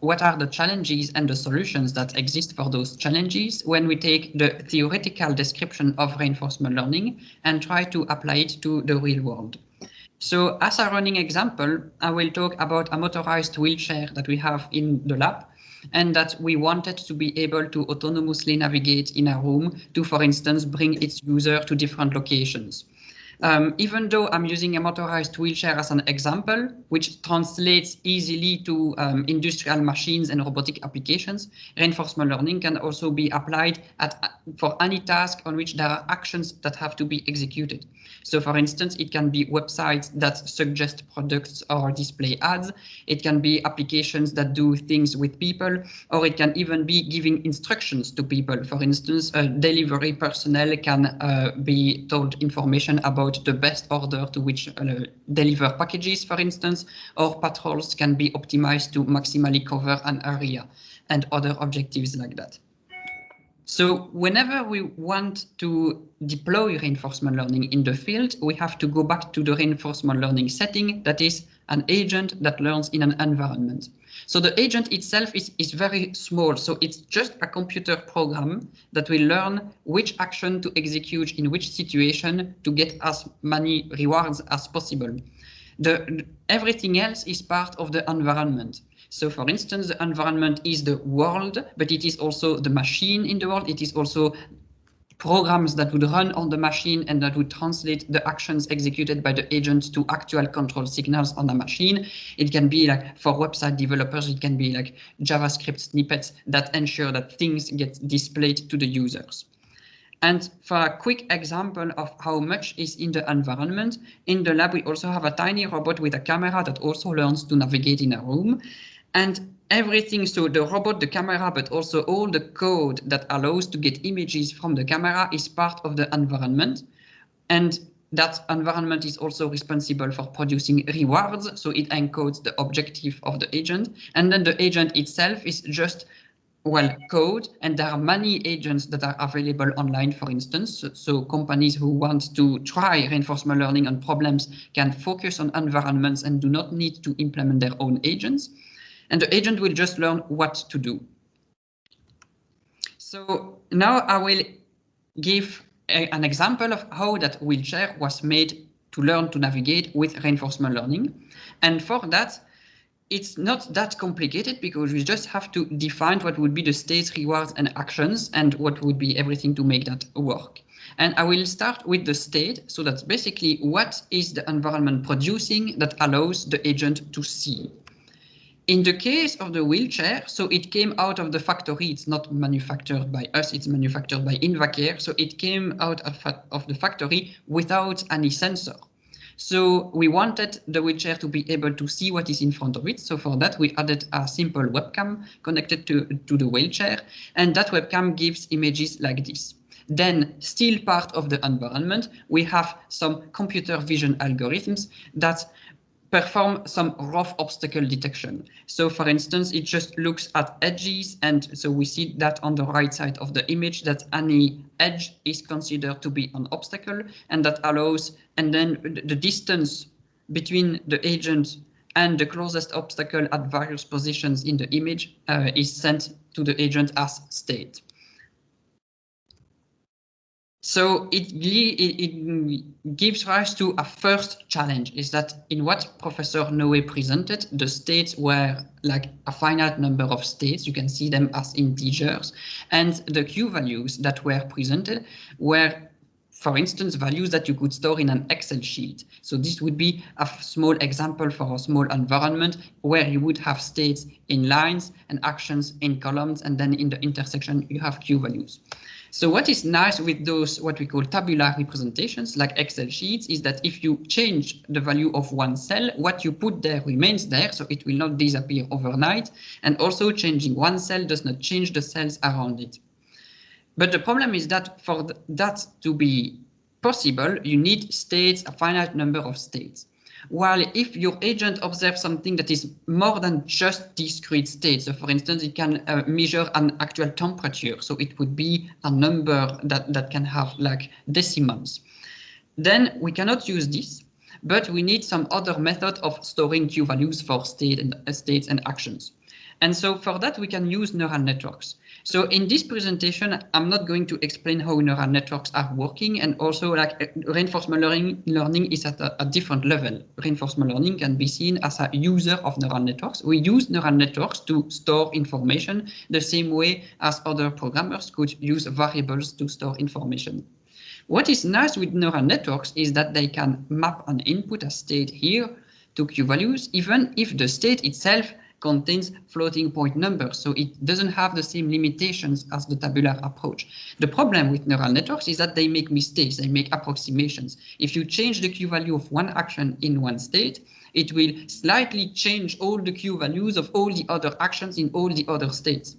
what are the challenges and the solutions that exist for those challenges when we take the theoretical description of reinforcement learning and try to apply it to the real world. So as a running example, I will talk about a motorized wheelchair that we have in the lab and that we wanted to be able to autonomously navigate in a room to, for instance, bring its user to different locations. Even though I'm using a motorized wheelchair as an example, which translates easily to industrial machines and robotic applications, reinforcement learning can also be applied for any task on which there are actions that have to be executed. So for instance, it can be websites that suggest products or display ads. It can be applications that do things with people, or it can even be giving instructions to people. For instance, delivery personnel can be told information about the best order to which deliver packages, for instance, or patrols can be optimized to maximally cover an area and other objectives like that. So whenever we want to deploy reinforcement learning in the field, we have to go back to the reinforcement learning setting, that is an agent that learns in an environment. So the agent itself is very small, so it's just a computer program that will learn which action to execute in which situation to get as many rewards as possible. Everything else is part of the environment. So for instance, the environment is the world, but it is also the machine in the world. It is also programs that would run on the machine and that would translate the actions executed by the agent to actual control signals on the machine. It can be like for website developers, it can be like JavaScript snippets that ensure that things get displayed to the users. And for a quick example of how much is in the environment, in the lab we also have a tiny robot with a camera that also learns to navigate in a room. And everything, so the robot, the camera, but also all the code that allows to get images from the camera is part of the environment. And that environment is also responsible for producing rewards. So it encodes the objective of the agent. And then the agent itself is just, well, code. And there are many agents that are available online, for instance. So companies who want to try reinforcement learning on problems can focus on environments and do not need to implement their own agents. And the agent will just learn what to do. So now I will give an example of how that wheelchair was made to learn to navigate with reinforcement learning. And for that, it's not that complicated because we just have to define what would be the states, rewards, and actions, and what would be everything to make that work. And I will start with the state. So that's basically what is the environment producing that allows the agent to see. In the case of the wheelchair, so it came out of the factory. It's not manufactured by us, it's manufactured by Invacare. So it came out of the factory without any sensor. So we wanted the wheelchair to be able to see what is in front of it. So for that, we added a simple webcam connected to the wheelchair. And that webcam gives images like this. Then, still part of the environment, we have some computer vision algorithms that perform some rough obstacle detection. So for instance, it just looks at edges, and so we see that on the right side of the image that any edge is considered to be an obstacle, and that allows, and then the distance between the agent and the closest obstacle at various positions in the image is sent to the agent as state. So it gives rise to a first challenge, is that in what Professor Nowé presented, the states were like a finite number of states. You can see them as integers. And the Q values that were presented were, for instance, values that you could store in an Excel sheet. So this would be a small example for a small environment where you would have states in lines and actions in columns, and then in the intersection you have Q values. So what is nice with those, what we call tabular representations, like Excel sheets, is that if you change the value of one cell, what you put there remains there, so it will not disappear overnight. And also changing one cell does not change the cells around it. But the problem is that for that to be possible, you need states, a finite number of states. While if your agent observes something that is more than just discrete states, so for instance, it can measure an actual temperature, so it would be a number that can have like decimals, then we cannot use this, but we need some other method of storing Q values for states and actions. And so for that, we can use neural networks. So in this presentation, I'm not going to explain how neural networks are working, and also like reinforcement learning is at a different level. Reinforcement learning can be seen as a user of neural networks. We use neural networks to store information the same way as other programmers could use variables to store information. What is nice with neural networks is that they can map an input, a state here, to Q values, even if the state itself contains floating point numbers, so it doesn't have the same limitations as the tabular approach. The problem with neural networks is that they make mistakes, they make approximations. If you change the Q value of one action in one state, it will slightly change all the Q values of all the other actions in all the other states.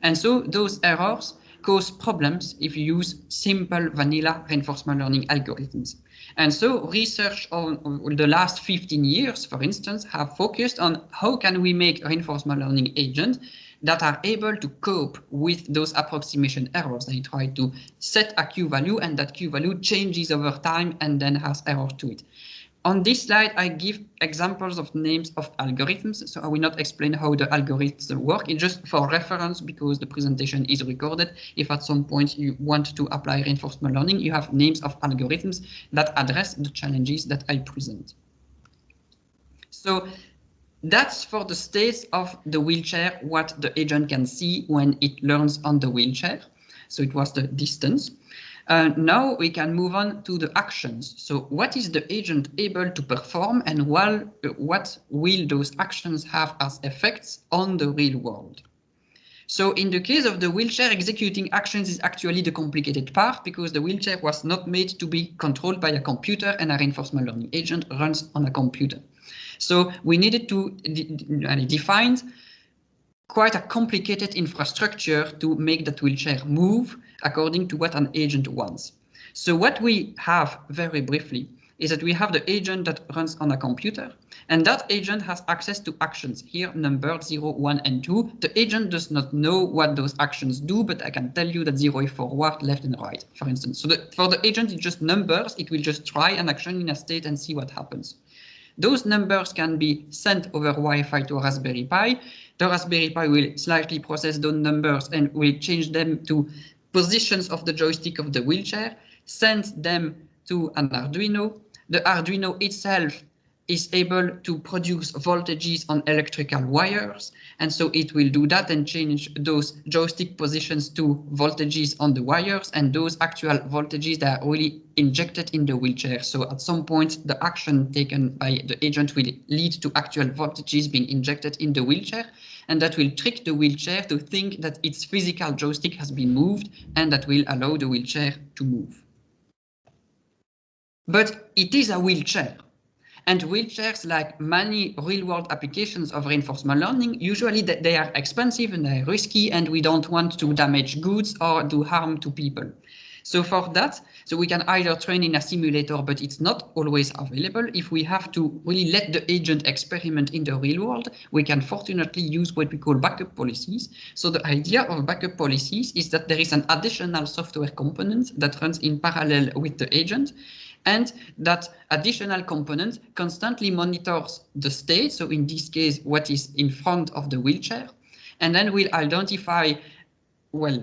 And so those errors cause problems if you use simple vanilla reinforcement learning algorithms. And so research on the last 15 years, for instance, have focused on how can we make reinforcement learning agents that are able to cope with those approximation errors. They try to set a Q value, and that Q value changes over time and then has error to it. On this slide, I give examples of names of algorithms, so I will not explain how the algorithms work. It's just for reference because the presentation is recorded. If at some point you want to apply reinforcement learning, you have names of algorithms that address the challenges that I present. So that's for the states of the wheelchair, what the agent can see when it learns on the wheelchair. So it was the distance. Now we can move on to the actions. So what is the agent able to perform, and what will those actions have as effects on the real world? So in the case of the wheelchair, executing actions is actually the complicated part, because the wheelchair was not made to be controlled by a computer, and a reinforcement learning agent runs on a computer. So we needed to define quite a complicated infrastructure to make that wheelchair move according to what an agent wants. So what we have, very briefly, is that we have the agent that runs on a computer, and that agent has access to actions, here numbered 0, 1, and 2. The agent does not know what those actions do, but I can tell you that 0 is forward, left, and right, for instance. So for the agent, it just numbers. It will just try an action in a state and see what happens. Those numbers can be sent over Wi-Fi to a Raspberry Pi. The Raspberry Pi will slightly process those numbers and will change them to positions of the joystick of the wheelchair, send them to an Arduino. The Arduino itself is able to produce voltages on electrical wires, and so it will do that and change those joystick positions to voltages on the wires, and those actual voltages that are really injected in the wheelchair. So at some point, the action taken by the agent will lead to actual voltages being injected in the wheelchair, and that will trick the wheelchair to think that its physical joystick has been moved, and that will allow the wheelchair to move. But it is a wheelchair. And wheelchairs, like many real-world applications of reinforcement learning, usually they are expensive and they're risky, and we don't want to damage goods or do harm to people. So for that, we can either train in a simulator, but it's not always available. If we have to really let the agent experiment in the real world, we can fortunately use what we call backup policies. So the idea of backup policies is that there is an additional software component that runs in parallel with the agent, and that additional component constantly monitors the state, so in this case, what is in front of the wheelchair, and then will identify, well,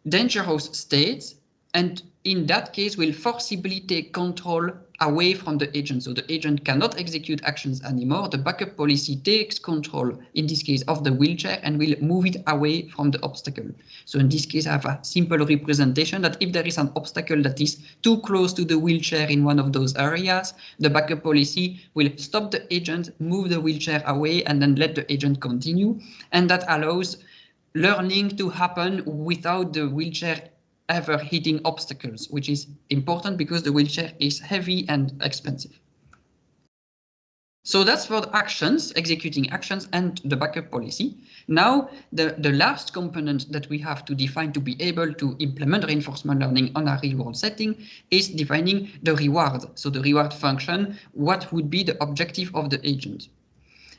dangerous states, and in that case will forcibly take control away from the agent. So the agent cannot execute actions anymore. The backup policy takes control, in this case, of the wheelchair and will move it away from the obstacle. So in this case, I have a simple representation that if there is an obstacle that is too close to the wheelchair in one of those areas, the backup policy will stop the agent, move the wheelchair away, and then let the agent continue. And that allows learning to happen without the wheelchair ever hitting obstacles, which is important because the wheelchair is heavy and expensive. So that's for the actions, executing actions, and the backup policy. Now, the last component that we have to define to be able to implement reinforcement learning on a real-world setting is defining the reward. So the reward function, what would be the objective of the agent?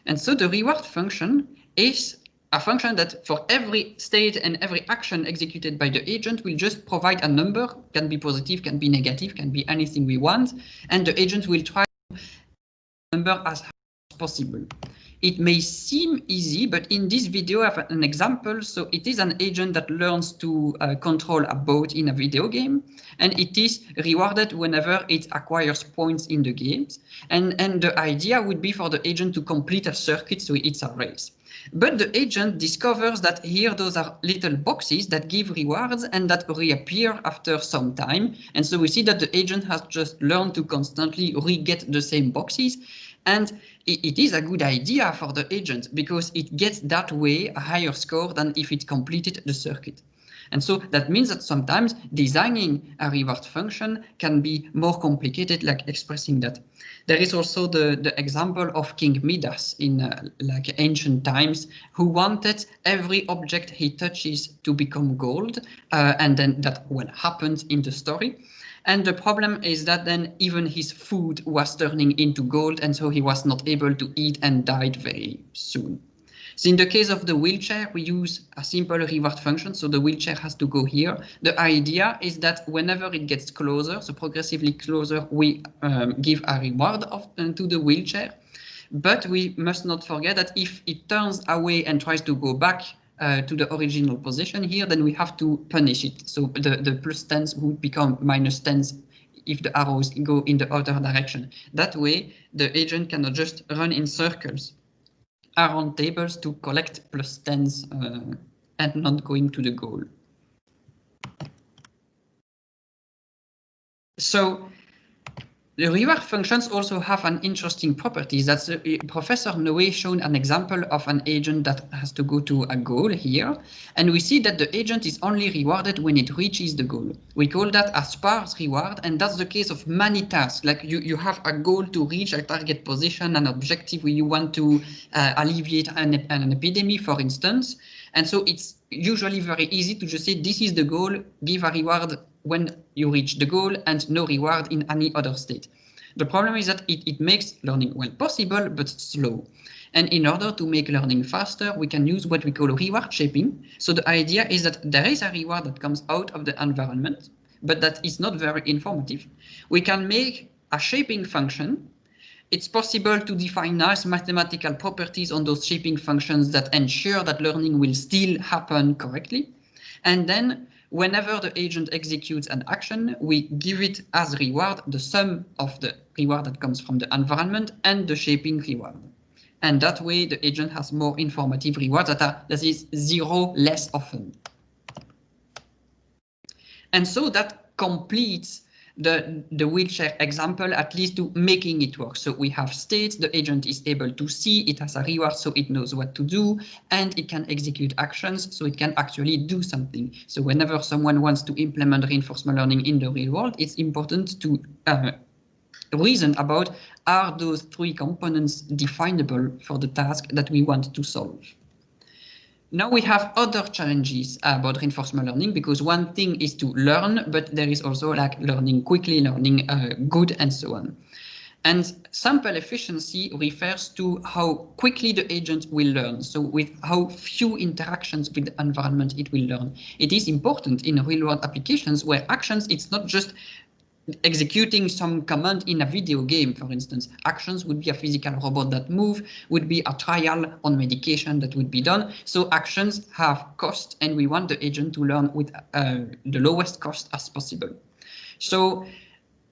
And so the reward function is a function that for every state and every action executed by the agent will just provide a number, can be positive, can be negative, can be anything we want, and the agent will try to number as high as possible. It may seem easy, but in this video I have an example. So it is an agent that learns to control a boat in a video game, and it is rewarded whenever it acquires points in the games. And the idea would be for the agent to complete a circuit, so it's a race. But the agent discovers that here those are little boxes that give rewards and that reappear after some time. And so we see that the agent has just learned to constantly re-get the same boxes. And it is a good idea for the agent because it gets that way a higher score than if it completed the circuit. And so that means that sometimes designing a reward function can be more complicated, like expressing that. There is also the example of King Midas in like ancient times, who wanted every object he touches to become gold, and then that happened in the story. And the problem is that then even his food was turning into gold, and so he was not able to eat and died very soon. So in the case of the wheelchair, we use a simple reward function. So the wheelchair has to go here. The idea is that whenever it gets closer, so progressively closer, we give a reward to the wheelchair. But we must not forget that if it turns away and tries to go back to the original position here, then we have to punish it. So the plus 10s would become minus 10s if the arrows go in the other direction. That way, the agent cannot just run in circles around tables to collect plus 10s and not going to the goal. So the reward functions also have an interesting property. That's Professor Nowé shown an example of an agent that has to go to a goal here. And we see that the agent is only rewarded when it reaches the goal. We call that a sparse reward. And that's the case of many tasks. Like you have a goal to reach a target position, an objective where you want to alleviate an epidemic, for instance. And so it's usually very easy to just say, this is the goal, give a reward when you reach the goal and no reward in any other state. The problem is that it makes learning well possible, but slow. And in order to make learning faster, we can use what we call reward shaping. So the idea is that there is a reward that comes out of the environment, but that is not very informative. We can make a shaping function. It's possible to define nice mathematical properties on those shaping functions that ensure that learning will still happen correctly. And then whenever the agent executes an action, we give it as reward the sum of the reward that comes from the environment and the shaping reward. And that way the agent has more informative rewards that is 0 less often. And so that completes the wheelchair example, at least to making it work. So we have states, the agent is able to see, it has a reward, so it knows what to do, and it can execute actions, so it can actually do something. So whenever someone wants to implement reinforcement learning in the real world, it's important to reason about, are those 3 components definable for the task that we want to solve? Now we have other challenges about reinforcement learning, because one thing is to learn, but there is also like learning quickly, learning good, and so on. And sample efficiency refers to how quickly the agent will learn, so with how few interactions with the environment it will learn. It is important in real-world applications where actions, it's not just executing some command in a video game, for instance. Actions would be a physical robot that move, would be a trial on medication that would be done. So actions have cost, and we want the agent to learn with the lowest cost as possible. So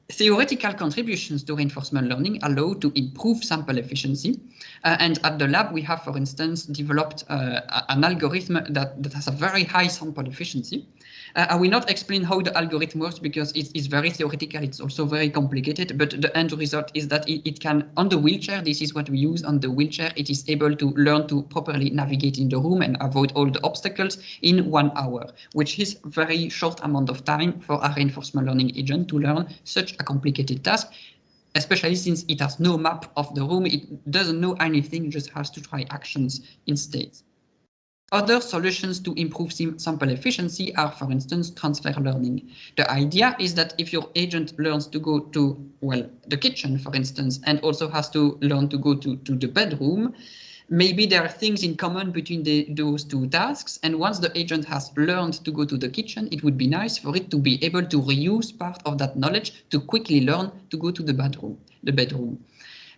theoretical contributions to reinforcement learning allow to improve sample efficiency. And at the lab, we have, for instance, developed an algorithm that has a very high sample efficiency. I will not explain how the algorithm works because it's very theoretical. It's also very complicated, but the end result is that it can, on the wheelchair, this is what we use on the wheelchair, it is able to learn to properly navigate in the room and avoid all the obstacles in 1 hour, which is a very short amount of time for a reinforcement learning agent to learn such a complicated task, especially since it has no map of the room, it doesn't know anything, just has to try actions instead. Other solutions to improve sample efficiency are, for instance, transfer learning. The idea is that if your agent learns to go to, well, the kitchen, for instance, and also has to learn to go to the bedroom, maybe there are things in common between those 2 tasks. And once the agent has learned to go to the kitchen, it would be nice for it to be able to reuse part of that knowledge to quickly learn to go to the bedroom.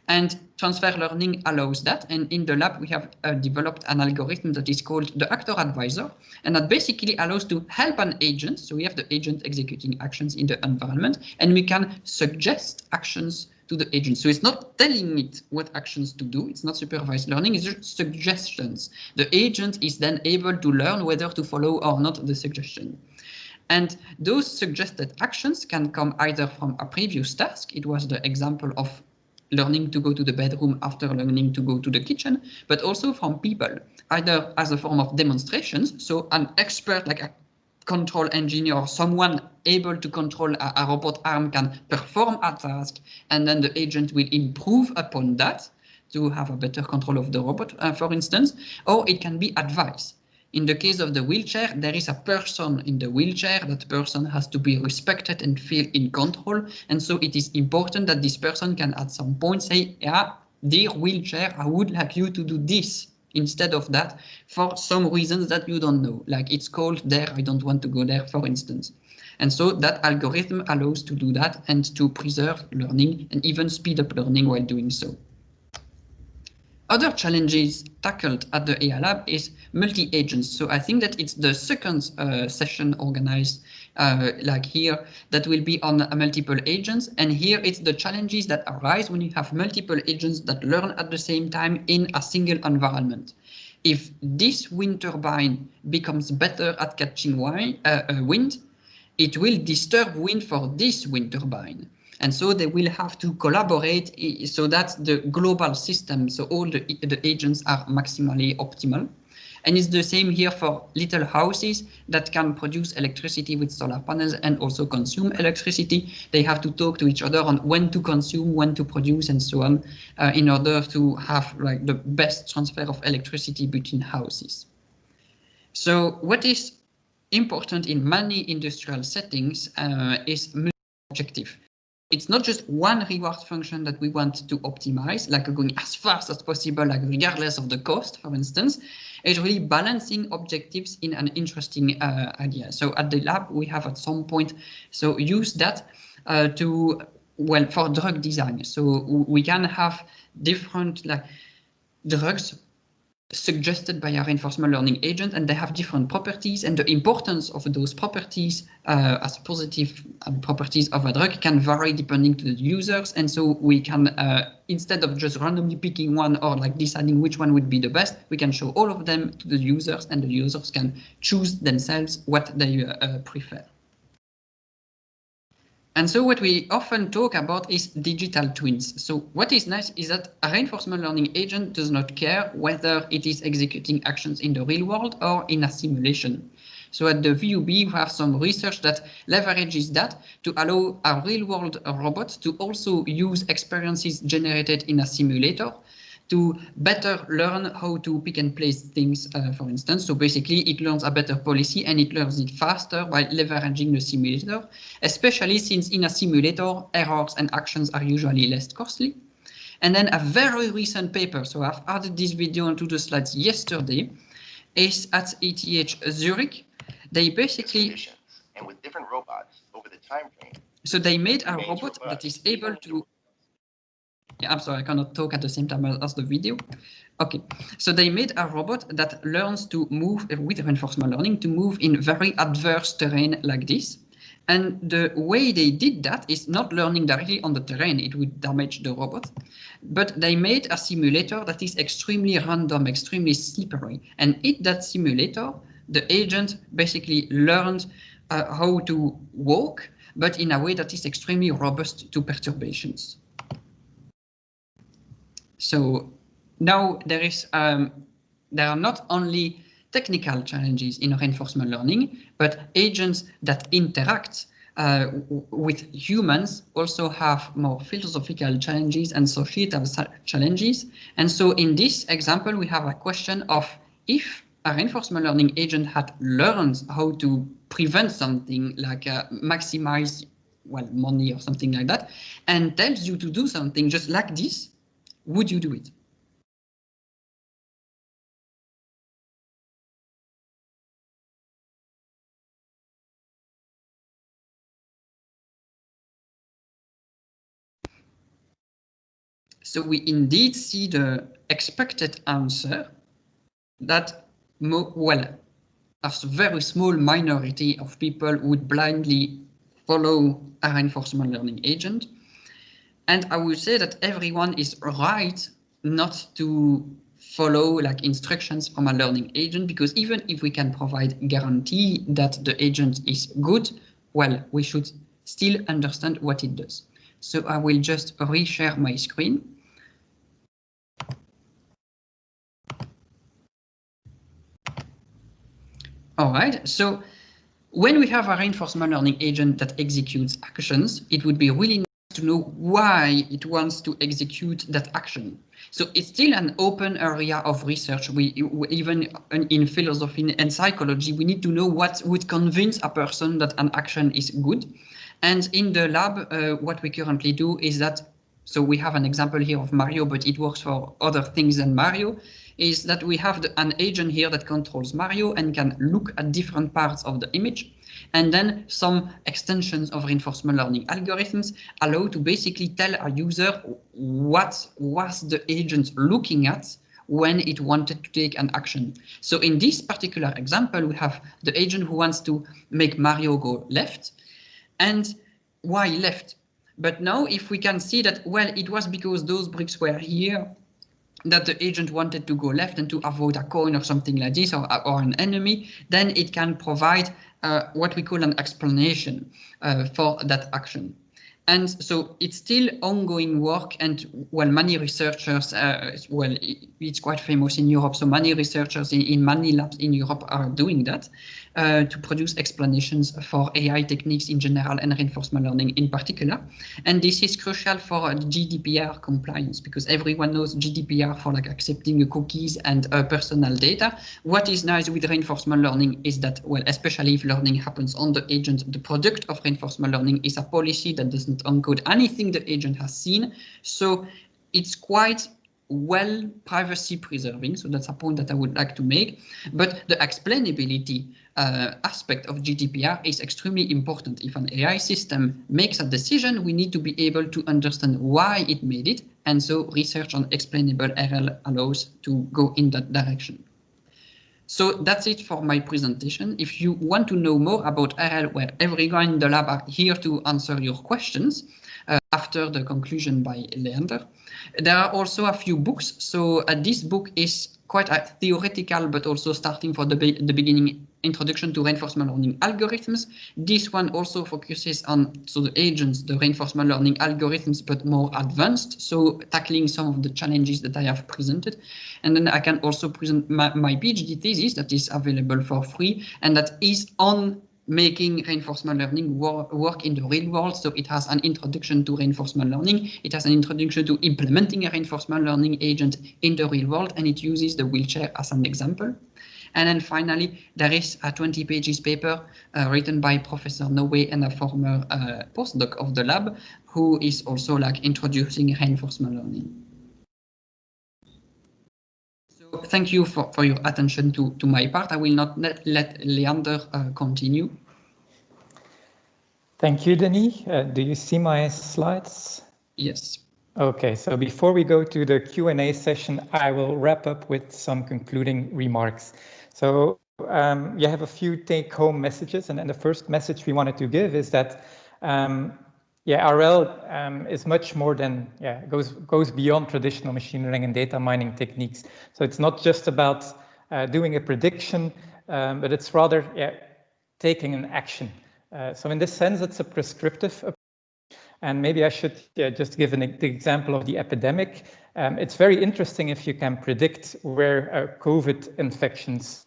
And transfer learning allows that. And in the lab, we have developed an algorithm that is called the actor advisor. And that basically allows to help an agent. So we have the agent executing actions in the environment, and we can suggest actions to the agent. So it's not telling it what actions to do. It's not supervised learning. It's just suggestions. The agent is then able to learn whether to follow or not the suggestion. And those suggested actions can come either from a previous task. It was the example of learning to go to the bedroom after learning to go to the kitchen, but also from people, either as a form of demonstrations. So an expert like a control engineer or someone able to control a robot arm can perform a task, and then the agent will improve upon that to have a better control of the robot, for instance, or it can be advice. In the case of the wheelchair, there is a person in the wheelchair. That person has to be respected and feel in control. And so it is important that this person can at some point say, yeah, dear wheelchair, I would like you to do this instead of that for some reasons that you don't know. Like it's cold there, I don't want to go there, for instance. And so that algorithm allows to do that and to preserve learning and even speed up learning while doing so. Other challenges tackled at the AI Lab is multi-agents. So I think that it's the second session organized like here that will be on multiple agents. And here it's the challenges that arise when you have multiple agents that learn at the same time in a single environment. If this wind turbine becomes better at catching wind, it will disturb wind for this wind turbine. And so they will have to collaborate so that the global system, so all the agents are maximally optimal. And it's the same here for little houses that can produce electricity with solar panels and also consume electricity. They have to talk to each other on when to consume, when to produce, and so on, in order to have like the best transfer of electricity between houses. So what is important in many industrial settings is multi-objective. It's not just one reward function that we want to optimize, like going as fast as possible, like regardless of the cost, for instance. It's really balancing objectives in an interesting idea. So at the lab, we have at some point use that for drug design. So we can have different drugs suggested by a reinforcement learning agent, and they have different properties, and the importance of those properties as positive properties of a drug can vary depending to the users. And so we can, instead of just randomly picking one or deciding which one would be the best, we can show all of them to the users, and the users can choose themselves what they prefer. And so what we often talk about is digital twins. So what is nice is that a reinforcement learning agent does not care whether it is executing actions in the real world or in a simulation. So at the VUB, we have some research that leverages that to allow a real world robot to also use experiences generated in a simulator to better learn how to pick and place things, for instance. So basically it learns a better policy and it learns it faster by leveraging the simulator, especially since in a simulator, errors and actions are usually less costly. And then a very recent paper, so I've added this video onto the slides yesterday, is at ETH Zurich. They basically, and with different robots over the time frame. So they made a robot that is able to, I'm sorry, I cannot talk at the same time as the video. Okay, so they made a robot that learns to move with reinforcement learning to move in very adverse terrain like this. And the way they did that is not learning directly on the terrain, it would damage the robot, but they made a simulator that is extremely random, extremely slippery. And in that simulator, the agent basically learned how to walk, but in a way that is extremely robust to perturbations. So now there are not only technical challenges in reinforcement learning, but agents that interact with humans also have more philosophical challenges and societal challenges. And so in this example, we have a question of if a reinforcement learning agent had learned how to prevent something like maximize money or something like that, and tells you to do something just like this, would you do it? So we indeed see the expected answer that, a very small minority of people would blindly follow a reinforcement learning agent. And I would say that everyone is right not to follow instructions from a learning agent, because even if we can provide guarantee that the agent is good, we should still understand what it does. So I will just reshare my screen. All right, so when we have a reinforcement learning agent that executes actions, it would be really nice to know why it wants to execute that action. So it's still an open area of research. Even in philosophy and psychology, we need to know what would convince a person that an action is good. And in the lab, what we currently do is that, so we have an example here of Mario, but it works for other things than Mario, is that we have an agent here that controls Mario and can look at different parts of the image. And then some extensions of reinforcement learning algorithms allow to basically tell a user what was the agent looking at when it wanted to take an action. So in this particular example, we have the agent who wants to make Mario go left. And why left? But now if we can see that, it was because those bricks were here, that the agent wanted to go left and to avoid a coin or something like this, or an enemy, then it can provide what we call an explanation for that action. And so it's still ongoing work, and well, many researchers, well, it's quite famous in Europe, so many researchers in many labs in Europe are doing that to produce explanations for AI techniques in general and reinforcement learning in particular. And this is crucial for GDPR compliance, because everyone knows GDPR for like accepting cookies and personal data. What is nice with reinforcement learning is that, well, especially if learning happens on the agent, the product of reinforcement learning is a policy that doesn't encode anything the agent has seen. So it's quite well privacy preserving. So that's a point that I would like to make. But the explainability aspect of GDPR is extremely important. If an AI system makes a decision, we need to be able to understand why it made it. And so research on explainable RL allows to go in that direction. So that's it for my presentation. If you want to know more about RL, well, everyone in the lab are here to answer your questions after the conclusion by Leander. There are also a few books. So this book is quite theoretical, but also starting from the beginning, Introduction to Reinforcement Learning Algorithms. This one also focuses on the agents, the reinforcement learning algorithms, but more advanced, so tackling some of the challenges that I have presented. And then I can also present my PhD thesis that is available for free, and that is on making reinforcement learning work in the real world. So it has an introduction to reinforcement learning, it has an introduction to implementing a reinforcement learning agent in the real world, and it uses the wheelchair as an example. And then finally, there is a 20 pages paper written by Professor Nowé and a former postdoc of the lab, who is also like introducing reinforcement learning. So thank you for your attention to my part. I will not let Leander continue. Thank you, Denis. Do you see my slides? Yes. Okay, so before we go to the Q&A session, I will wrap up with some concluding remarks. So you have a few take-home messages, and the first message we wanted to give is that RL is much more than, goes beyond traditional machine learning and data mining techniques. So it's not just about doing a prediction, but it's rather taking an action. So in this sense, it's a prescriptive approach. And maybe I should just give the example of the epidemic. It's very interesting if you can predict where COVID infections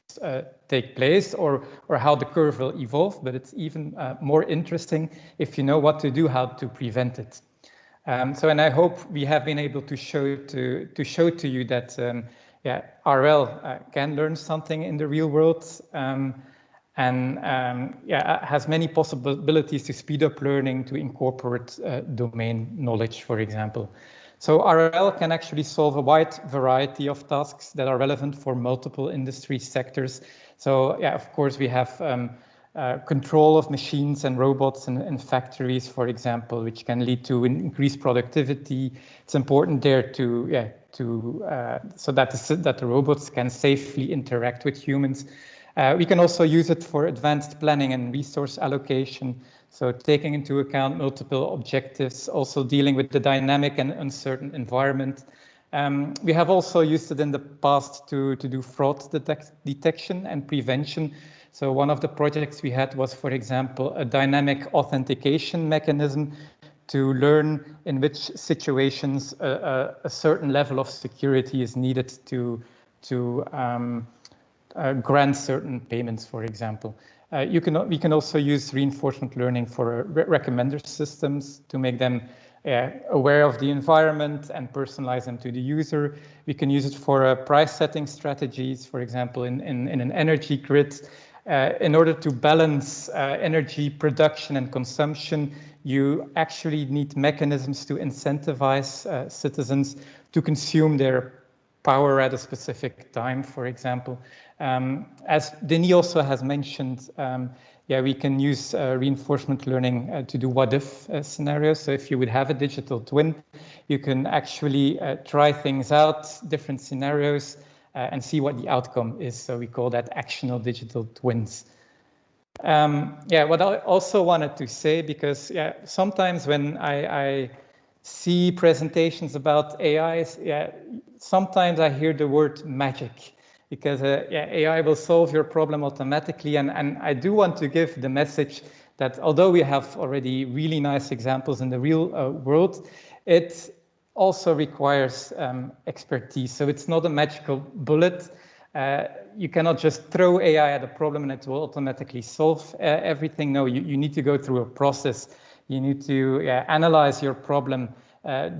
take place or how the curve will evolve, but it's even more interesting if you know what to do, how to prevent it. And I hope we have been able to show to you that RL can learn something in the real world. And has many possibilities to speed up learning, to incorporate domain knowledge, for example. So RL can actually solve a wide variety of tasks that are relevant for multiple industry sectors. So of course, we have control of machines and robots in factories, for example, which can lead to increased productivity. It's important there so that the robots can safely interact with humans. We can also use it for advanced planning and resource allocation. So taking into account multiple objectives, also dealing with the dynamic and uncertain environment. We have also used it in the past to do fraud detection and prevention. So one of the projects we had was, for example, a dynamic authentication mechanism to learn in which situations a certain level of security is needed to grant certain payments, for example. We can also use reinforcement learning for recommender systems to make them aware of the environment and personalize them to the user. We can use it for price setting strategies, for example, in an energy grid. In order to balance energy production and consumption, you actually need mechanisms to incentivize citizens to consume their power at a specific time, for example. As Denis also has mentioned, we can use reinforcement learning to do what-if scenarios. So if you would have a digital twin, you can actually try things out, different scenarios, and see what the outcome is. So we call that actional digital twins. What I also wanted to say, because sometimes when I see presentations about AIs, sometimes I hear the word magic, because AI will solve your problem automatically. And I do want to give the message that although we have already really nice examples in the real world, it also requires expertise. So it's not a magical bullet. You cannot just throw AI at a problem and it will automatically solve everything. No, you need to go through a process. You need to analyze your problem,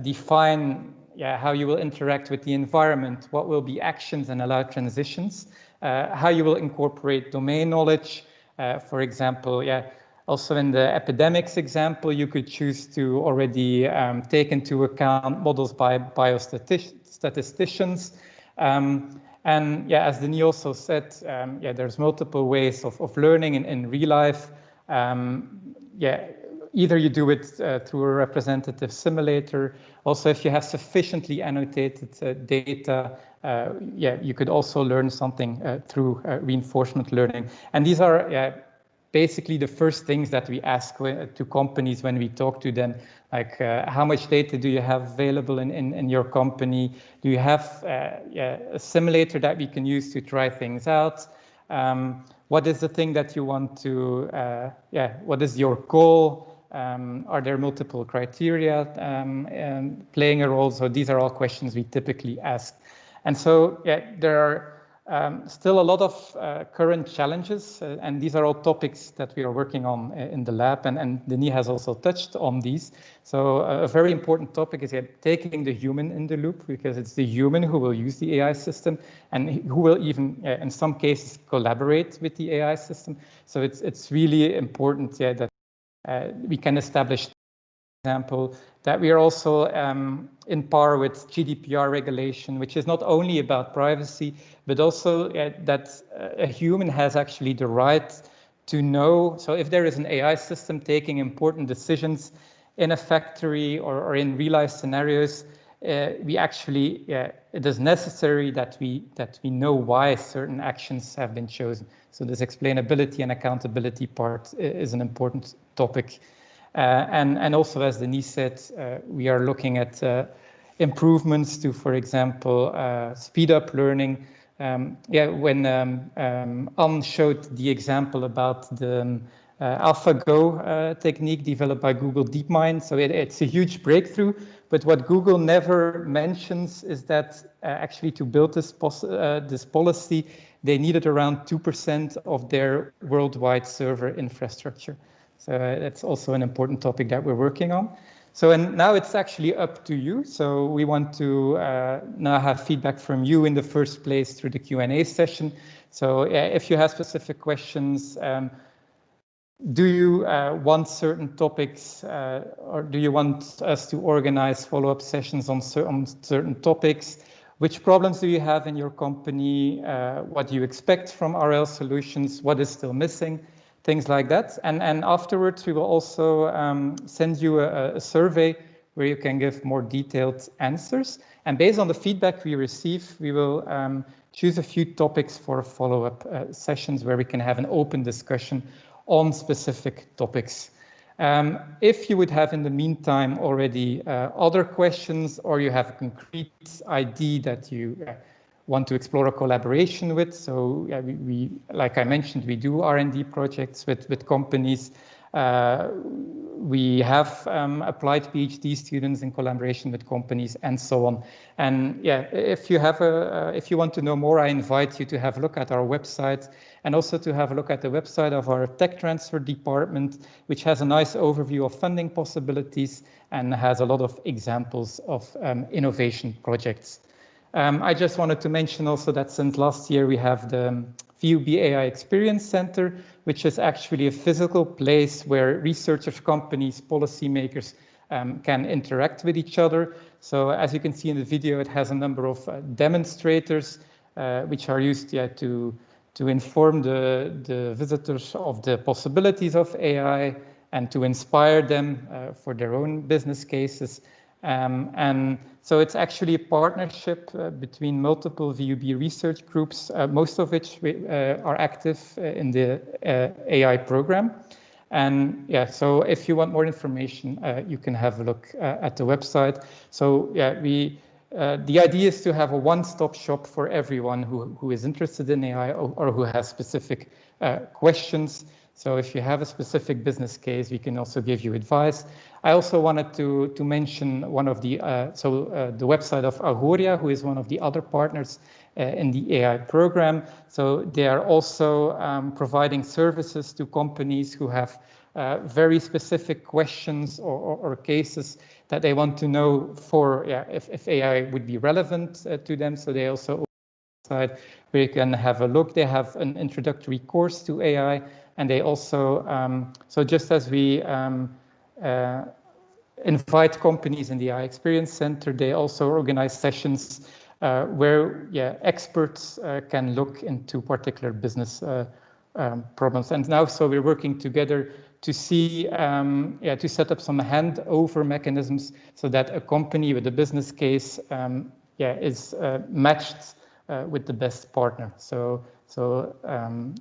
define how you will interact with the environment, what will be actions and allow transitions, how you will incorporate domain knowledge. For example, also in the epidemics example, you could choose to already take into account models by biostatisticians. And as Denis also said, there's multiple ways of learning in real life. Either you do it through a representative simulator. Also, if you have sufficiently annotated data, you could also learn something through reinforcement learning. And these are basically the first things that we ask to companies when we talk to them, like how much data do you have available in your company? Do you have a simulator that we can use to try things out? What is the thing that you want to, what is your goal? Are there multiple criteria playing a role? So these are all questions we typically ask. And so there are still a lot of current challenges, and these are all topics that we are working on in the lab, and Denis has also touched on these. So a very important topic is taking the human in the loop, because it's the human who will use the AI system and who will even, in some cases, collaborate with the AI system. So it's really important that we can establish, for example, that we are also in par with GDPR regulation, which is not only about privacy, but also that a human has actually the right to know. So if there is an AI system taking important decisions in a factory or in real life scenarios, we actually, it is necessary that we know why certain actions have been chosen. So this explainability and accountability part is an important topic. And also, as Denis said, we are looking at improvements to, for example, speed up learning. When Anne showed the example about the AlphaGo technique developed by Google DeepMind, so it's a huge breakthrough. But what Google never mentions is that actually to build this policy, they needed around 2% of their worldwide server infrastructure. So that's also an important topic that we're working on. So, and now it's actually up to you. So we want to now have feedback from you in the first place through the Q&A session. So if you have specific questions, do you want certain topics or do you want us to organize follow-up sessions on certain topics? Which problems do you have in your company? What do you expect from RL solutions? What is still missing? Things like that. And afterwards, we will also send you a survey where you can give more detailed answers. And based on the feedback we receive, we will choose a few topics for follow-up sessions where we can have an open discussion on specific topics. If you would have in the meantime already other questions, or you have a concrete idea that you want to explore a collaboration with. So we like I mentioned, we do R&D projects with companies. We have applied PhD students in collaboration with companies and so on. And if you have if you want to know more, I invite you to have a look at our website and also to have a look at the website of our tech transfer department, which has a nice overview of funding possibilities and has a lot of examples of innovation projects. I just wanted to mention also that since last year we have the VUB AI Experience Center, which is actually a physical place where researchers, companies, policymakers can interact with each other. So as you can see in the video, it has a number of demonstrators which are used to inform the visitors of the possibilities of AI and to inspire them for their own business cases. And so it's actually a partnership between multiple VUB research groups, most of which are active in the AI program. And yeah, so if you want more information, you can have a look at the website. So yeah, the idea is to have a one-stop shop for everyone who is interested in AI or who has specific questions. So if you have a specific business case, we can also give you advice. I also wanted to mention one of the, the website of Agoria, who is one of the other partners in the AI program. So they are also providing services to companies who have very specific questions or cases that they want to know for if AI would be relevant to them. So they also where you can have a look. They have an introductory course to AI, and they also so just as we invite companies in the AI Experience Center, they also organize sessions where experts can look into particular business problems. And now, so we're working together to see, to set up some handover mechanisms so that a company with a business case, is matched with the best partner. So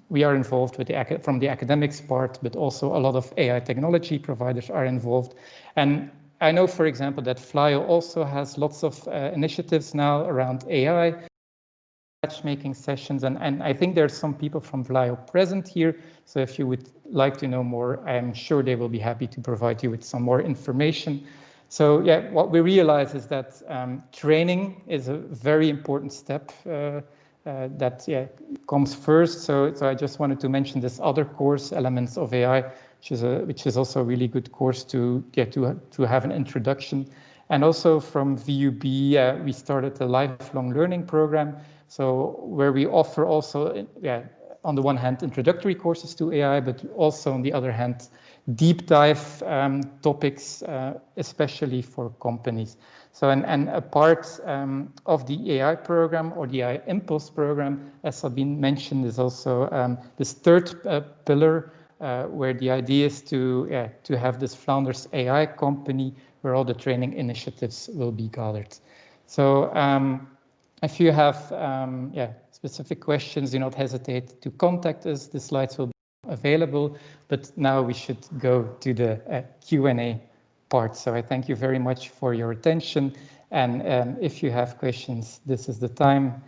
we are involved with from the academics part, but also a lot of AI technology providers are involved. And I know, for example, that Flyo also has lots of initiatives now around AI, matchmaking sessions, and I think there's some people from Flyo present here. So if you would like to know more, I'm sure they will be happy to provide you with some more information. So yeah, what we realize is that training is a very important step that comes first. So I just wanted to mention this other course, Elements of AI, which is also a really good course to get to have an introduction. And also from VUB, we started a lifelong learning program. So where we offer also, on the one hand, introductory courses to AI, but also on the other hand, deep dive topics, especially for companies. So, and a part of the AI program or the AI Impulse program, as Sabine mentioned, is also this third pillar, where the idea is to have this Flanders AI company where all the training initiatives will be gathered. So if you have specific questions, do not hesitate to contact us. The slides will be available, but now we should go to the Q&A part. So I thank you very much for your attention. And if you have questions, this is the time.